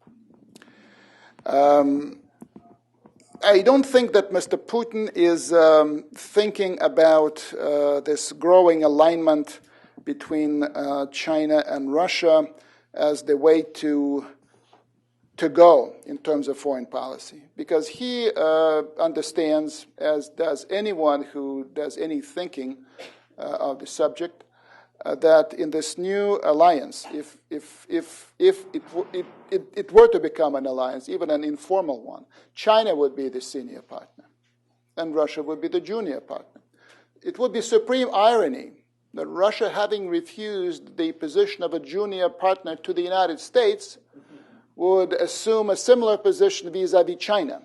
I don't think that Mr. Putin is thinking about this growing alignment between China and Russia as the way to go in terms of foreign policy, because he understands, as does anyone who does any thinking of the subject, that in this new alliance, if it were to become an alliance, even an informal one, China would be the senior partner, and Russia would be the junior partner. It would be supreme irony that Russia, having refused the position of a junior partner to the United States, would assume a similar position vis-à-vis China.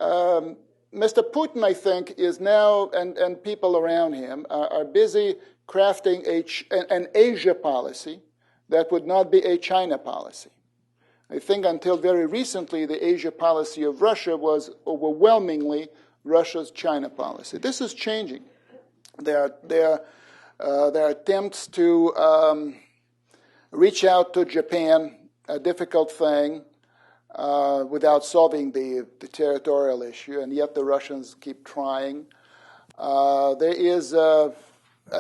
Mr. Putin, I think, is now, and people around him, are busy crafting an Asia policy that would not be a China policy. I think until very recently, the Asia policy of Russia was overwhelmingly Russia's China policy. This is changing. There are attempts to reach out to Japan, a difficult thing, without solving the territorial issue, and yet the Russians keep trying. There is an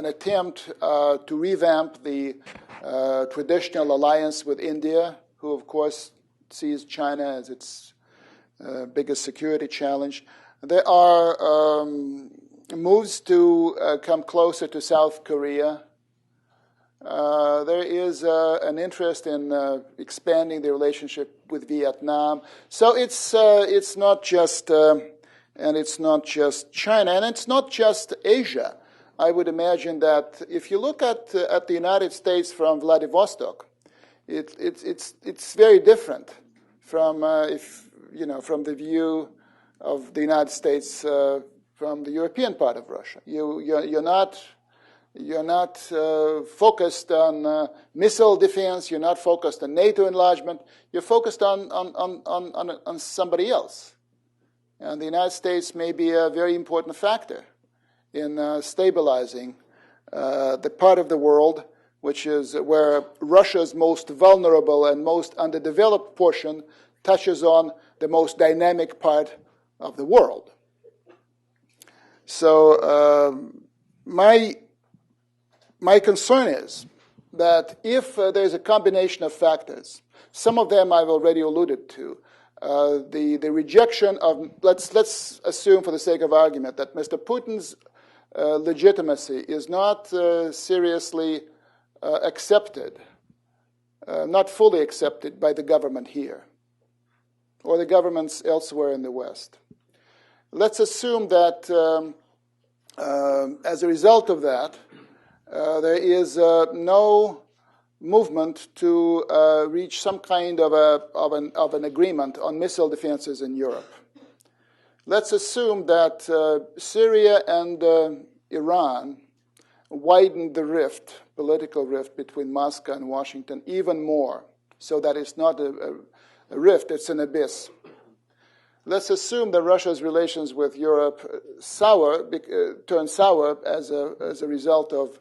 attempt to revamp the traditional alliance with India, who, of course, sees China as its biggest security challenge. There are moves to come closer to South Korea. There is an interest in expanding the relationship with Vietnam. So it's not just and it's not just China, and it's not just Asia. I would imagine that if you look at the United States from Vladivostok, it's very different from from the view of the United States from the European part of Russia. You're not focused on missile defense. You're not focused on NATO enlargement. You're focused on somebody else. And the United States may be a very important factor in stabilizing the part of the world which is where Russia's most vulnerable and most underdeveloped portion touches on the most dynamic part of the world. So my concern is that if there's a combination of factors, some of them I've already alluded to, the rejection of, let's assume for the sake of argument that Mr. Putin's legitimacy is not seriously accepted, not fully accepted by the government here or the governments elsewhere in the West. Let's assume that as a result of that, there is no movement to reach some kind of an agreement on missile defenses in Europe. Let's assume that Syria and Iran widened the political rift between Moscow and Washington even more, so that it's not a rift, it's an abyss. Let's assume that Russia's relations with Europe turn sour as a result of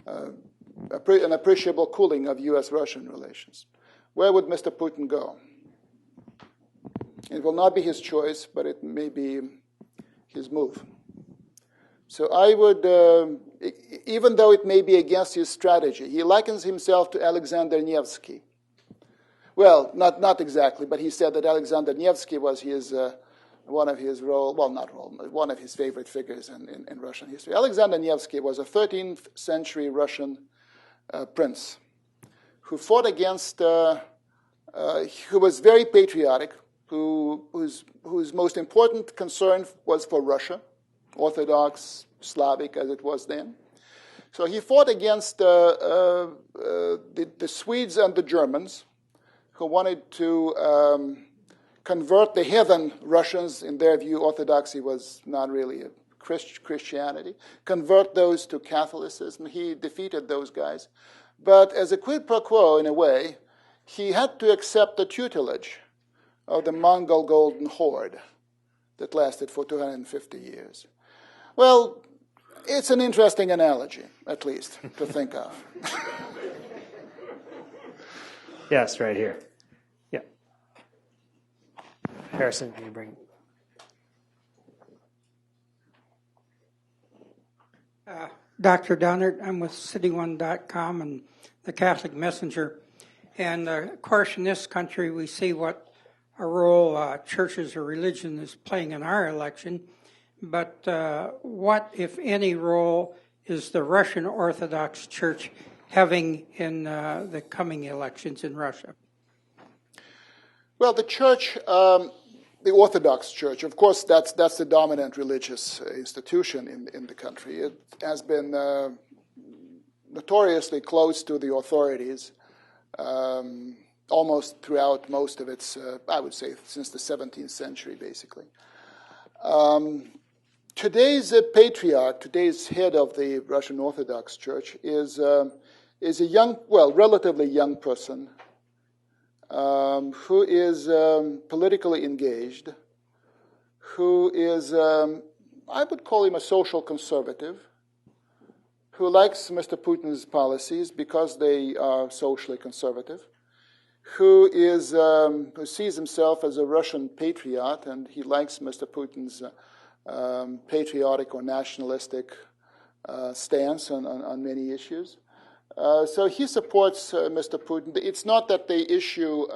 an appreciable cooling of U.S.-Russian relations. Where would Mr. Putin go? It will not be his choice, but it may be his move. So I would, even though it may be against his strategy, he likens himself to Alexander Nevsky. Well, not exactly, but he said that Alexander Nevsky was his one of his one of his favorite figures in Russian history. Alexander Nevsky was a 13th century Russian prince who fought against, who was very patriotic, whose most important concern was for Russia, Orthodox, Slavic as it was then. So he fought against the Swedes and the Germans, who wanted to convert the heathen Russians. In their view, Orthodoxy was not really a Christianity. Convert those to Catholicism. He defeated those guys. But as a quid pro quo, in a way, he had to accept the tutelage of the Mongol Golden Horde that lasted for 250 years. Well, it's an interesting analogy, at least, to think of. Yes, right here. Yeah. Harrison, can you bring? Dr. Downard, I'm with CityOne.com and the Catholic Messenger. And of course, in this country, we see what a role churches or religion is playing in our election. But what, if any, role is the Russian Orthodox Church having in the coming elections in Russia? Well, the church, the Orthodox Church, of course, that's the dominant religious institution in the country. It has been notoriously close to the authorities almost throughout most of its, I would say, since the 17th century, basically. Today's patriarch, today's head of the Russian Orthodox Church is a young, well, relatively young person who is politically engaged, who is, I would call him a social conservative, who likes Mr. Putin's policies because they are socially conservative, who sees himself as a Russian patriot, and he likes Mr. Putin's patriotic or nationalistic stance on many issues. So he supports Mr. Putin. It's not that they issue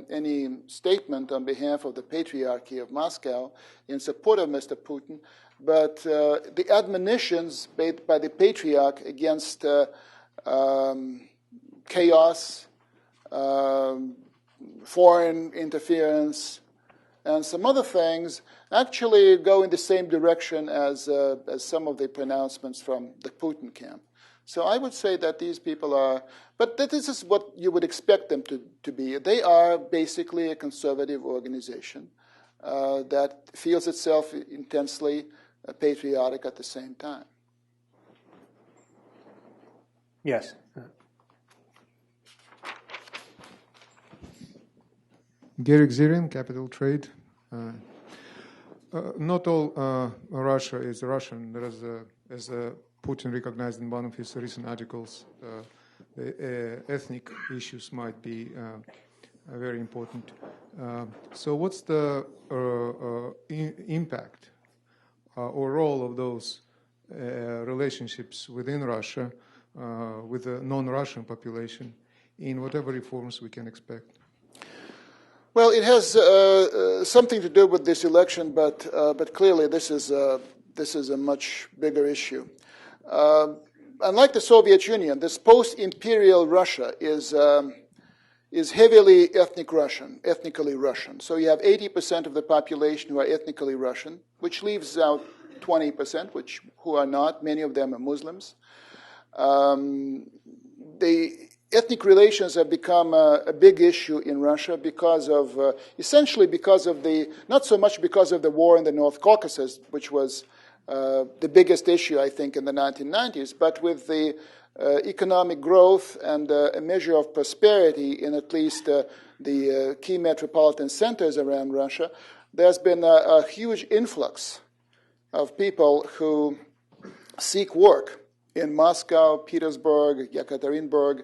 any statement on behalf of the Patriarchy of Moscow in support of Mr. Putin, but the admonitions made by the Patriarch against chaos, foreign interference, and some other things actually go in the same direction as some of the pronouncements from the Putin camp. So I would say that these people are, but this is what you would expect them to be. They are basically a conservative organization that feels itself intensely patriotic at the same time. Yes. Gary Xirian, Capital Trade. Not all Russia is Russian. There is as Putin recognized in one of his recent articles, the ethnic issues might be very important. So what's the impact or role of those relationships within Russia with the non-Russian population in whatever reforms we can expect? Well, it has something to do with this election, but clearly this is a much bigger issue. Unlike the Soviet Union, this post-imperial Russia is heavily ethnically Russian. So you have 80% of the population who are ethnically Russian, which leaves out 20%, who are not. Many of them are Muslims. The ethnic relations have become a big issue in Russia because of, essentially because of not so much because of the war in the North Caucasus, which was the biggest issue, I think, in the 1990s, but with the economic growth and a measure of prosperity in at least the key metropolitan centers around Russia, there's been a huge influx of people who seek work in Moscow, Petersburg, Yekaterinburg,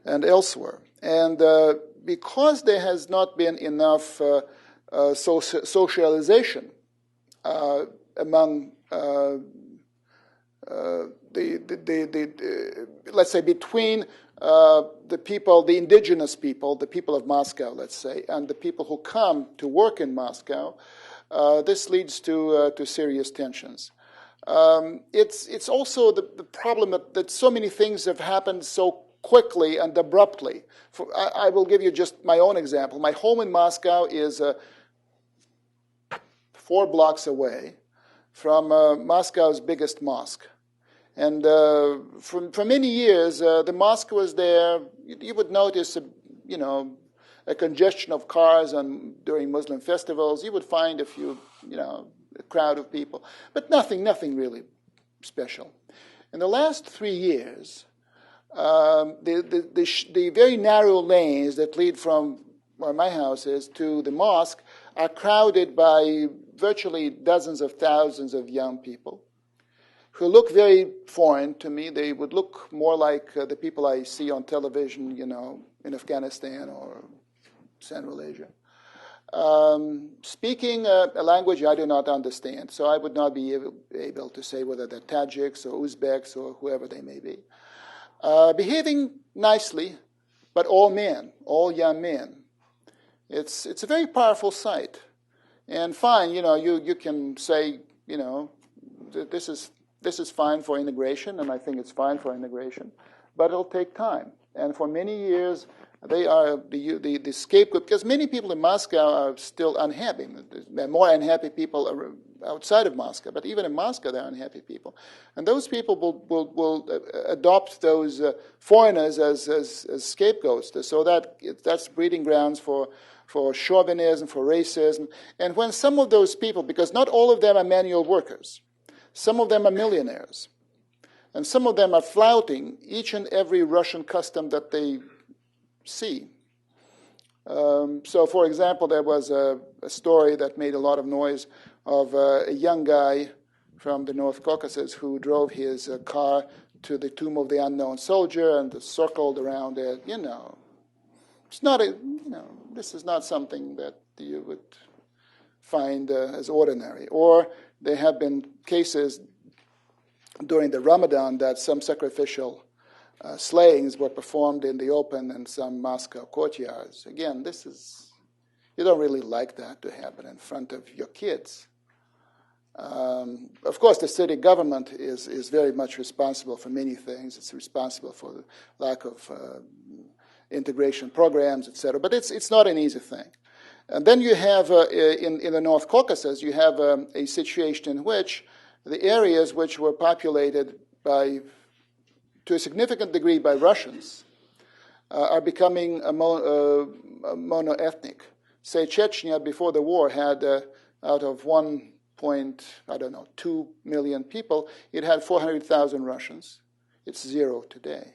and elsewhere. And because there has not been enough socialization among let's say between the people, the indigenous people, the people of Moscow, let's say, and the people who come to work in Moscow, this leads to serious tensions. It's also the problem that so many things have happened so quickly and abruptly. I will give you just my own example. My home in Moscow is 4 blocks away from Moscow's biggest mosque. And for many years, the mosque was there. You would notice, a congestion of cars during Muslim festivals. You would find a few, a crowd of people, but nothing really special. In the last 3 years, the very narrow lanes that lead from where my house is to the mosque are crowded by virtually dozens of thousands of young people who look very foreign to me. They would look more like the people I see on television, in Afghanistan or Central Asia. Speaking a language I do not understand, so I would not be able to say whether they're Tajiks or Uzbeks or whoever they may be. Behaving nicely, but all men, all young men. It's a very powerful sight. And fine, you can say, this is fine for integration, and I think it's fine for integration, but it'll take time. And for many years, they are the scapegoat, because many people in Moscow are still unhappy. There are more unhappy people outside of Moscow, but even in Moscow, there are unhappy people. And those people will adopt those foreigners as scapegoats, so that's breeding grounds for chauvinism, for racism. And when some of those people, because not all of them are manual workers, some of them are millionaires, and some of them are flouting each and every Russian custom that they see. So, for example, there was a story that made a lot of noise of a young guy from the North Caucasus who drove his car to the tomb of the unknown soldier and circled around it. It's not this is not something that you would find as ordinary. Or there have been cases during the Ramadan that some sacrificial slayings were performed in the open in some Moscow courtyards. Again, you don't really like that to happen in front of your kids. Of course, the city government is very much responsible for many things. It's responsible for the lack of integration programs, etc. But it's not an easy thing. And then you have, in the North Caucasus, you have a situation in which the areas which were populated to a significant degree by Russians are becoming monoethnic. Say Chechnya before the war had, out of 2 million people, it had 400,000 Russians. It's 0 today.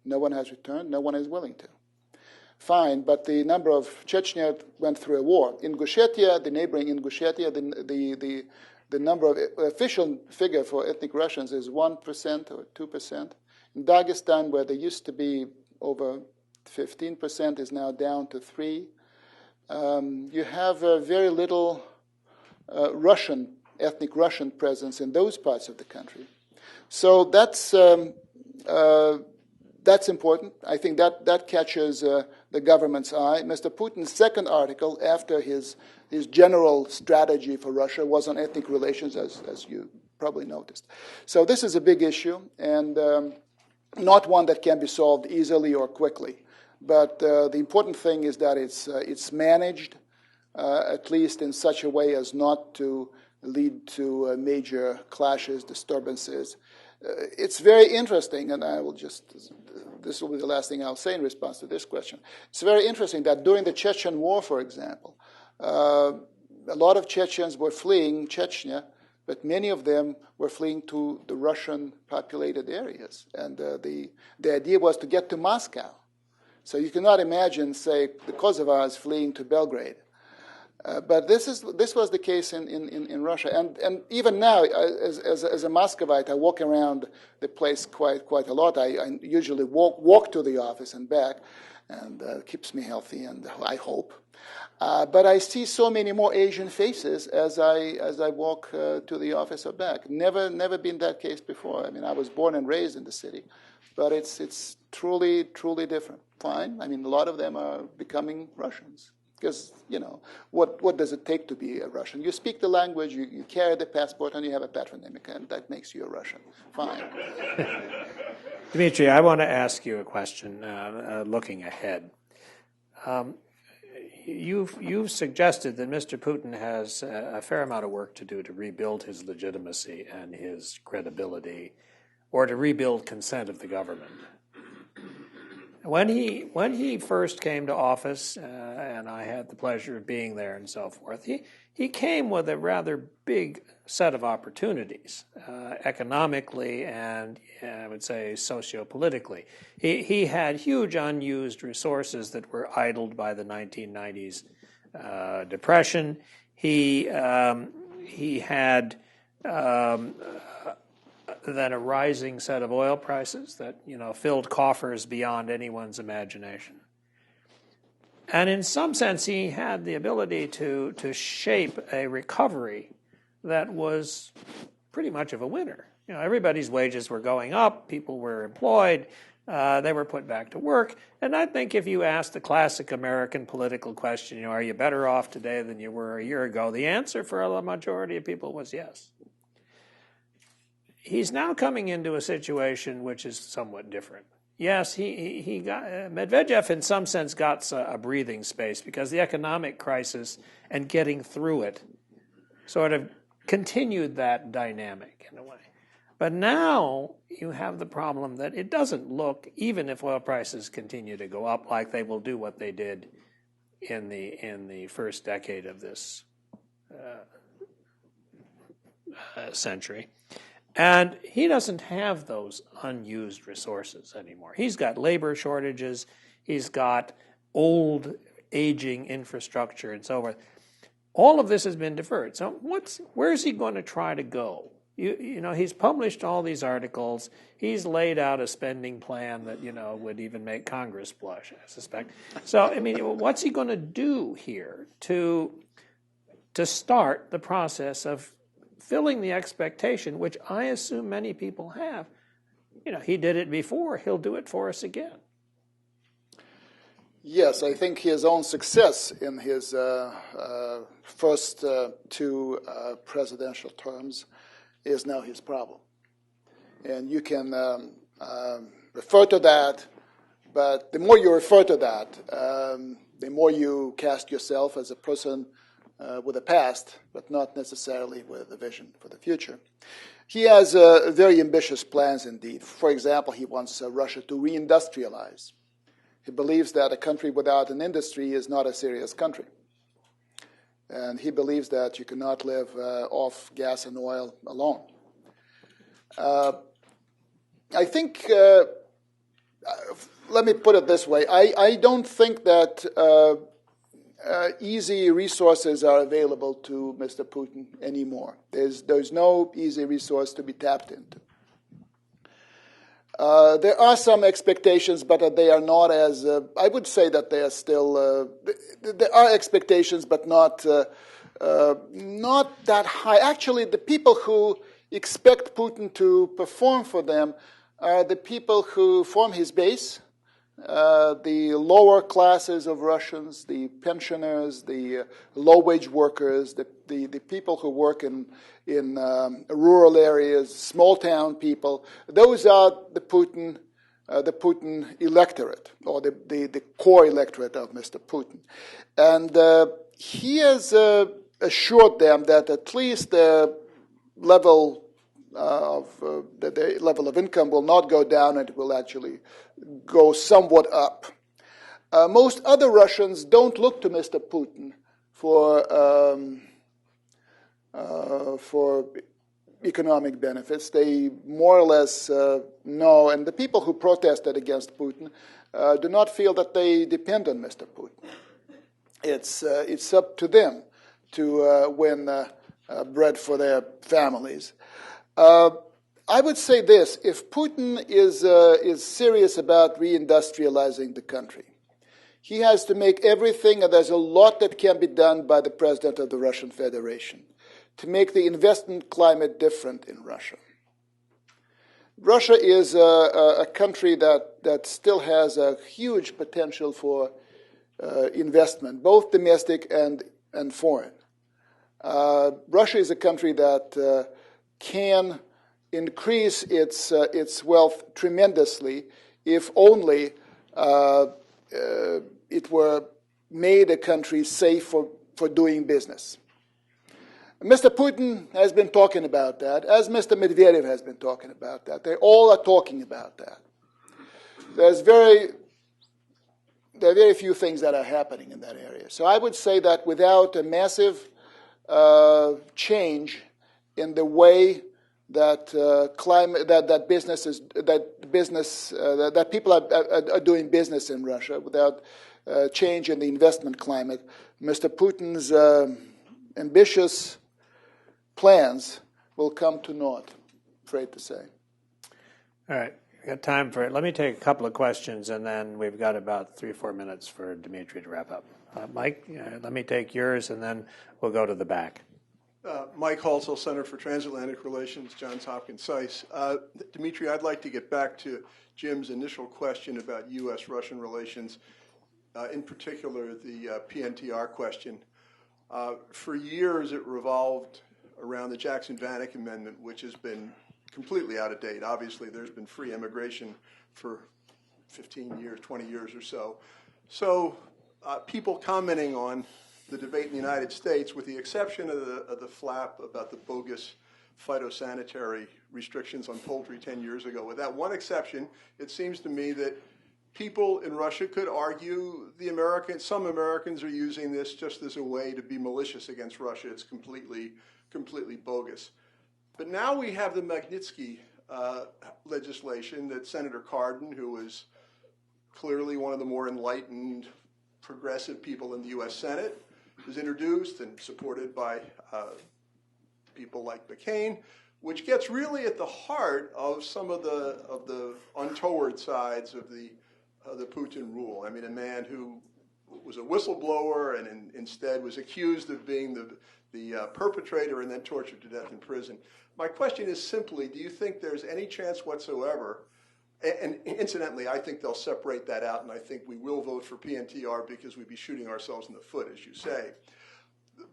No one has returned. No one is willing to. Fine, but the number of Chechnya went through a war. Ingushetia, the neighboring Ingushetia, the number of official figure for ethnic Russians is 1% or 2%. In Dagestan, where there used to be over 15%, is now down to 3%. You have very little ethnic Russian presence in those parts of the country. So that's important. I think that catches the government's eye. Mr. Putin's second article, after his general strategy for Russia, was on ethnic relations, as you probably noticed. So this is a big issue, and not one that can be solved easily or quickly. But the important thing is that it's managed, at least in such a way as not to lead to major clashes, disturbances. It's very interesting, and this will be the last thing I'll say in response to this question. It's very interesting that during the Chechen War, for example, a lot of Chechens were fleeing Chechnya, but many of them were fleeing to the Russian-populated areas. And the idea was to get to Moscow. So you cannot imagine, say, the Kosovars fleeing to Belgrade. But this was the case in Russia, and even now, as a Muscovite, I walk around the place quite a lot. I usually walk to the office and back, and keeps me healthy, and I hope. But I see so many more Asian faces as I walk to the office or back. Never been that case before. I mean, I was born and raised in the city, but it's truly different. Fine. I mean, a lot of them are becoming Russians. Because, what does it take to be a Russian? You speak the language, you carry the passport, and you have a patronymic, and that makes you a Russian. Fine. Dmitry, I want to ask you a question looking ahead. You've suggested that Mr. Putin has a fair amount of work to do to rebuild his legitimacy and his credibility, or to rebuild consent of the government. When he first came to office, and I had the pleasure of being there and so forth, he came with a rather big set of opportunities, economically and I would say sociopolitically. He had huge unused resources that were idled by the 1990s depression. He had then a rising set of oil prices that filled coffers beyond anyone's imagination. And in some sense, he had the ability to shape a recovery that was pretty much of a winner. Everybody's wages were going up, people were employed, they were put back to work. And I think if you asked the classic American political question, are you better off today than you were a year ago, the answer for a majority of people was yes. He's now coming into a situation which is somewhat different. Yes, he got Medvedev in some sense got a breathing space because the economic crisis and getting through it sort of continued that dynamic in a way. But now you have the problem that it doesn't look, even if oil prices continue to go up, like they will do what they did in the first decade of this century. And he doesn't have those unused resources anymore. He's got labor shortages. He's got old, aging infrastructure and so forth. All of this has been deferred. So where is he going to try to go? He's published all these articles. He's laid out a spending plan that, would even make Congress blush, I suspect. So, what's he going to do here to start the process of filling the expectation, which I assume many people have? He did it before. He'll do it for us again. Yes, I think his own success in his first two presidential terms is now his problem. And you can refer to that, but the more you refer to that, the more you cast yourself as a person with a past, but not necessarily with a vision for the future. He has very ambitious plans indeed. For example, he wants Russia to reindustrialize. He believes that a country without an industry is not a serious country. And he believes that you cannot live off gas and oil alone. I think, let me put it this way, I don't think that easy resources are available to Mr. Putin anymore. There's no easy resource to be tapped into. There are some expectations, but they are not as, I would say that they are still, there are expectations, but not that high. Actually, the people who expect Putin to perform for them are the people who form his base, the lower classes of Russians, the pensioners, the low-wage workers, the people who work in rural areas, small-town people. Those are the Putin electorate, or the core electorate of Mr. Putin. And he has assured them that at least the level the level of income will not go down, and it will actually go somewhat up. Most other Russians don't look to Mr. Putin for economic benefits. They more or less know, and the people who protested against Putin do not feel that they depend on Mr. Putin. It's up to them to win bread for their families. I would say this: if Putin is serious about reindustrializing the country, he has to make everything, and there's a lot that can be done by the president of the Russian Federation, to make the investment climate different in Russia. Russia is a country that still has a huge potential for investment, both domestic and foreign. Russia is a country that can increase its wealth tremendously if only it were made a country safe for doing business. Mr. Putin has been talking about that, as Mr. Medvedev has been talking about that. They all are talking about that. There are very few things that are happening in that area. So I would say that without a massive change in the way that that people are doing business in Russia, without change in the investment climate, Mr. Putin's ambitious plans will come to naught, afraid to say. All right, we got time for it. Let me take a couple of questions, and then we've got about 3 or 4 minutes for Dmitry to wrap up. Mike, let me take yours, and then we'll go to the back. Mike Halsell, Center for Transatlantic Relations, Johns Hopkins SAIS. Dmitry, I'd like to get back to Jim's initial question about U.S.-Russian relations, in particular the PNTR question. For years, it revolved around the Jackson-Vanik Amendment, which has been completely out of date. Obviously, there's been free immigration for 15 years, 20 years or so. So people commenting on the debate in the United States, with the exception of the flap about the bogus phytosanitary restrictions on poultry 10 years ago, with that one exception, it seems to me that people in Russia could argue some Americans are using this just as a way to be malicious against Russia. It's completely bogus. But now we have the Magnitsky legislation that Senator Cardin, who is clearly one of the more enlightened, progressive people in the U.S. Senate, has introduced and supported by people like McCain, which gets really at the heart of some of the untoward sides of the Putin rule. I mean, a man who was a whistleblower and instead was accused of being the perpetrator and then tortured to death in prison. My question is simply, do you think there's any chance whatsoever, and incidentally, I think they'll separate that out, and I think we will vote for PNTR because we'd be shooting ourselves in the foot, as you say.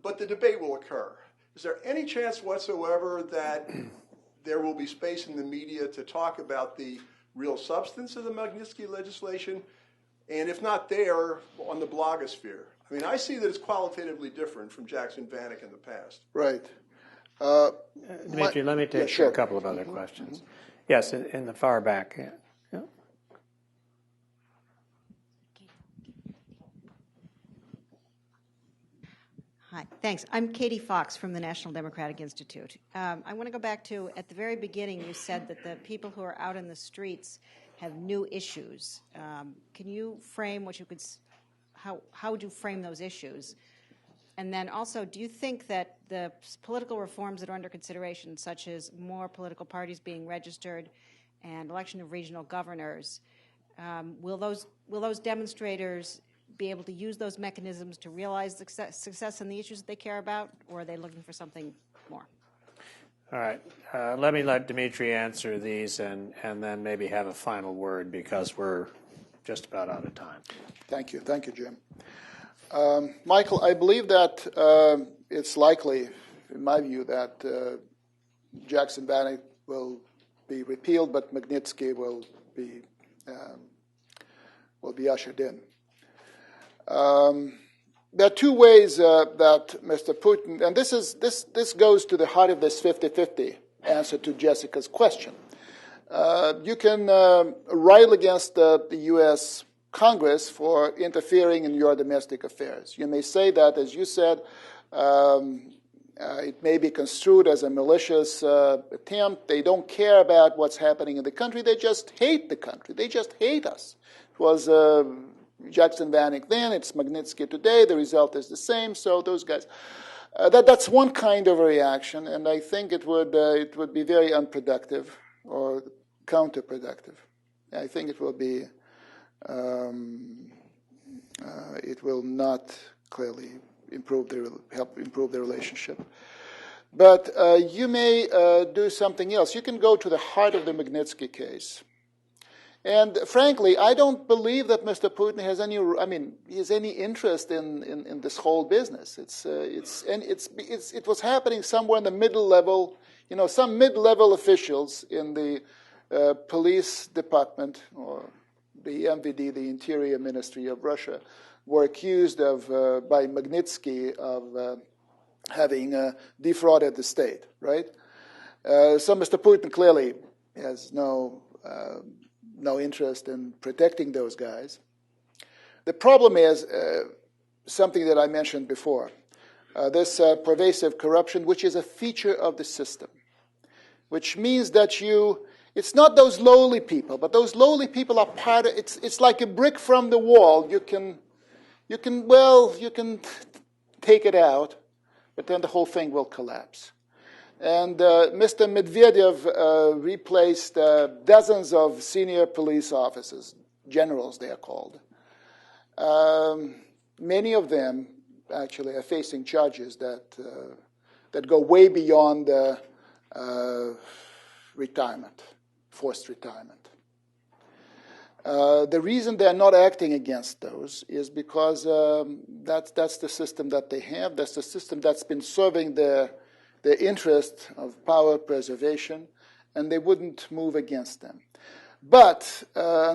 But the debate will occur. Is there any chance whatsoever that there will be space in the media to talk about the real substance of the Magnitsky legislation, and if not there, on the blogosphere? I mean, I see that it's qualitatively different from Jackson-Vanik in the past. Right. Dmitry, let me take a couple of other questions. Yes, in the far back. Yeah. Hi, thanks. I'm Katie Fox from the National Democratic Institute. I want to go back to, at the very beginning, you said that the people who are out in the streets have new issues. Can you frame how would you frame those issues? And then also, do you think that the political reforms that are under consideration, such as more political parties being registered and election of regional governors, will those demonstrators be able to use those mechanisms to realize success in the issues that they care about, or are they looking for something more? All right. Let me let Dmitry answer these and then maybe have a final word because we're just about out of time. Thank you. Thank you, Jim. Michael, I believe that it's likely, in my view, that Jackson-Vanik will be repealed, but Magnitsky will be ushered in. There are two ways that Mr. Putin, and this goes to the heart of this 50-50 answer to Jessica's question. You can rail against the U.S. Congress for interfering in your domestic affairs. You may say that, as you said, it may be construed as a malicious attempt. They don't care about what's happening in the country. They just hate the country. They just hate us. It was Jackson-Vanik then. It's Magnitsky today. The result is the same. So those guys, that's one kind of a reaction, and I think it would be very unproductive or counterproductive. I think it will be. It will not clearly help improve the relationship. But you may do something else. You can go to the heart of the Magnitsky case And frankly, I don't believe that Mr. Putin has any interest in this whole business. It was happening somewhere in the middle level. Some mid-level officials in the police department or the MVD, the Interior Ministry of Russia, were accused of by Magnitsky of having defrauded the state. Right. So Mr. Putin clearly has no interest in protecting those guys. The problem is something that I mentioned before, this pervasive corruption, which is a feature of the system, which means that it's not those lowly people, but those lowly people are part of, it's like a brick from the wall. You can take it out, but then the whole thing will collapse. And Mr. Medvedev replaced dozens of senior police officers, generals they are called. Many of them actually are facing charges that go way beyond retirement, forced retirement. The reason they're not acting against those is because that's the system that they have. That's the system that's been serving their interest of power preservation, and they wouldn't move against them. But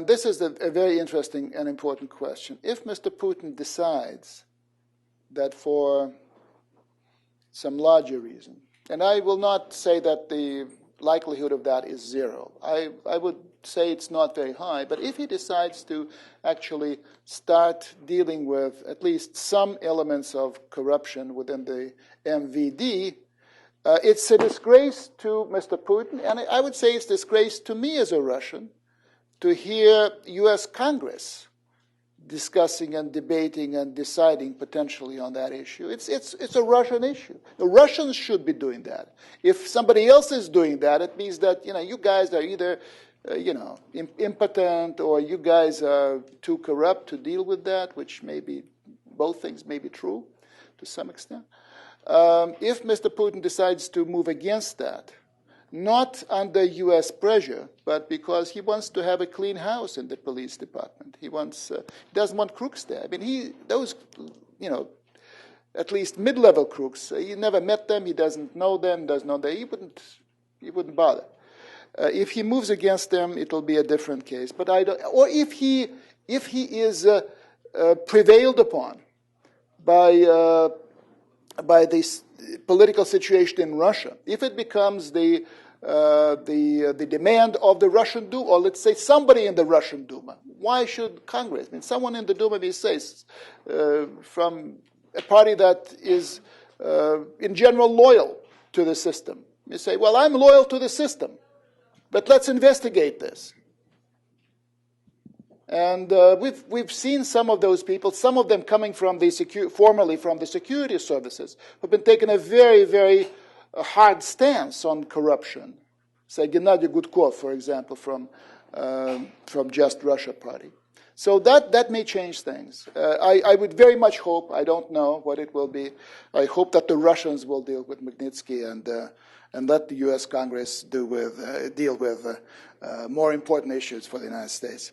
this is a very interesting and important question. If Mr. Putin decides that for some larger reason, and I will not say that the likelihood of that is zero. I would say it's not very high, but if he decides to actually start dealing with at least some elements of corruption within the MVD, it's a disgrace to Mr. Putin, and I would say it's a disgrace to me as a Russian to hear U.S. Congress discussing and debating and deciding potentially on that issue. It's a Russian issue. The Russians should be doing that. If somebody else is doing that, it means that you guys are either impotent or you guys are too corrupt to deal with that, which maybe both things may be true to some extent. If Mr. Putin decides to move against that, not under U.S. pressure, but because he wants to have a clean house in the police department. He doesn't want crooks there. I mean, at least mid-level crooks. He never met them. He doesn't know them. He wouldn't bother. If he moves against them, it'll be a different case. But or if he is prevailed upon by this political situation in Russia, if it becomes the demand of the Russian Duma, or let's say somebody in the Russian Duma, why should Congress? I mean, someone in the Duma may say from a party that is in general loyal to the system. You say, well, I'm loyal to the system, but let's investigate this. And we've seen some of those people, some of them coming from formerly from the security services, who've been taking a very, very hard stance on corruption. Say Gennady Gudkov, for example, from Just Russia Party. So that may change things. I would very much hope, I don't know what it will be, I hope that the Russians will deal with Magnitsky and let the U.S. Congress deal with more important issues for the United States.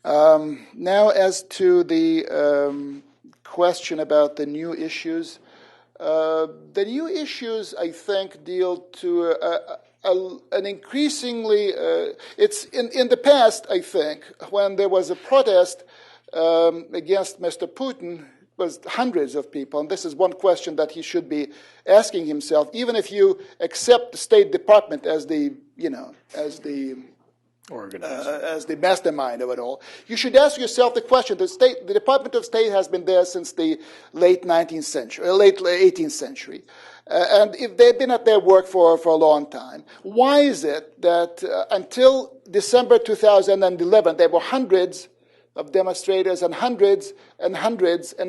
Now, as to the question about the new issues, the new issues, I think, deal to an increasingly, it's in the past, I think, when there was a protest against Mr. Putin, was hundreds of people, and this is one question that he should be asking himself, even if you accept the State Department as the mastermind of it all, you should ask yourself the question. The Department of State has been there since the late 19th century, late 18th century. And if they've been at their work for a long time, why is it that until December 2011, there were hundreds of demonstrators and hundreds and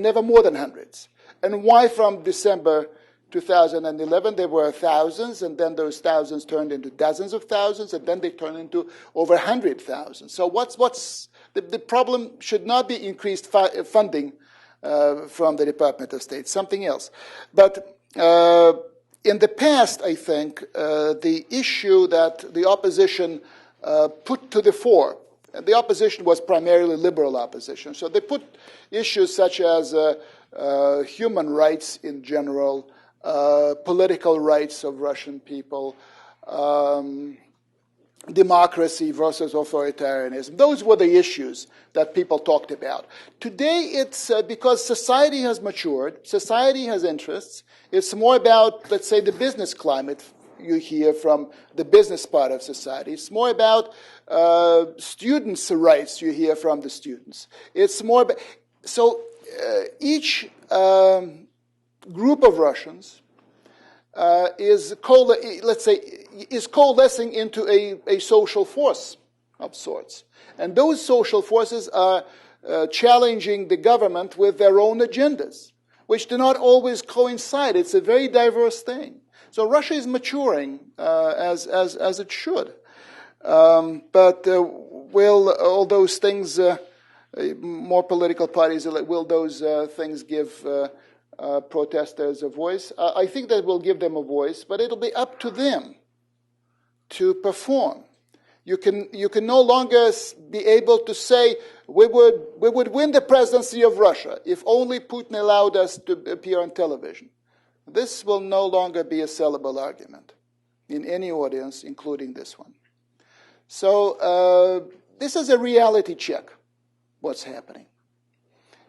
never more than hundreds? And why from December 2011, there were thousands, and then those thousands turned into dozens of thousands, and then they turned into over 100,000. So what's the problem should not be increased funding from the Department of State, something else. But in the past, I think, the issue that the opposition put to the fore the opposition was primarily liberal opposition. So they put issues such as human rights in general, political rights of Russian people, democracy versus authoritarianism. Those were the issues that people talked about. Today, it's because society has matured, society has interests. It's more about, let's say, the business climate you hear from the business part of society. It's more about students' rights you hear from the students. It's more about, so each group of Russians is coalescing into a social force of sorts. And those social forces are challenging the government with their own agendas, which do not always coincide. It's a very diverse thing. So Russia is maturing as it should. But will all those things, more political parties, will those things give protesters a voice? I think that will give them a voice, but it'll be up to them to perform. You can no longer be able to say we would win the presidency of Russia if only Putin allowed us to appear on television. This will no longer be a sellable argument in any audience, including this one. So this is a reality check, what's happening.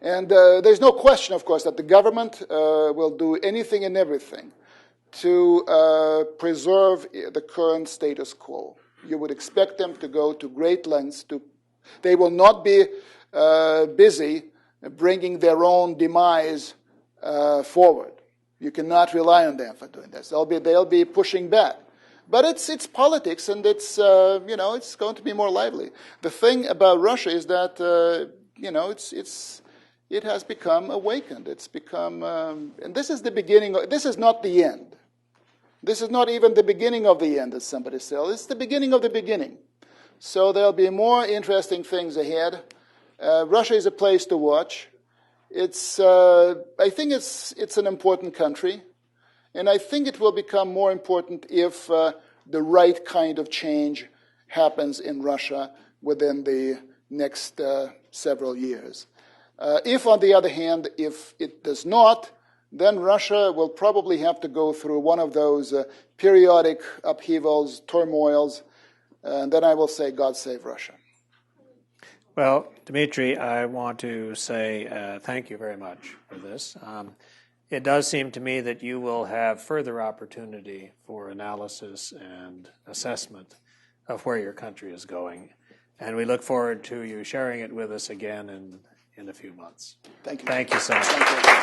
And there's no question, of course, that the government will do anything and everything to preserve the current status quo. You would expect them to go to great lengths to. They will not be busy bringing their own demise forward. You cannot rely on them for doing this. They'll be pushing back. But it's politics, and it's it's going to be more lively. The thing about Russia is that it has become awakened. It's become, and this is the beginning. This is not the end. This is not even the beginning of the end, as somebody said. It's the beginning of the beginning. So there'll be more interesting things ahead. Russia is a place to watch. I think it's an important country, and I think it will become more important if the right kind of change happens in Russia within the next several years. If, on the other hand, if it does not, then Russia will probably have to go through one of those periodic upheavals, turmoils, and then I will say, God save Russia. Well, Dmitry, I want to say thank you very much for this. It does seem to me that you will have further opportunity for analysis and assessment of where your country is going, and we look forward to you sharing it with us again in a few months. Thank you. Thank you so much. Thank you.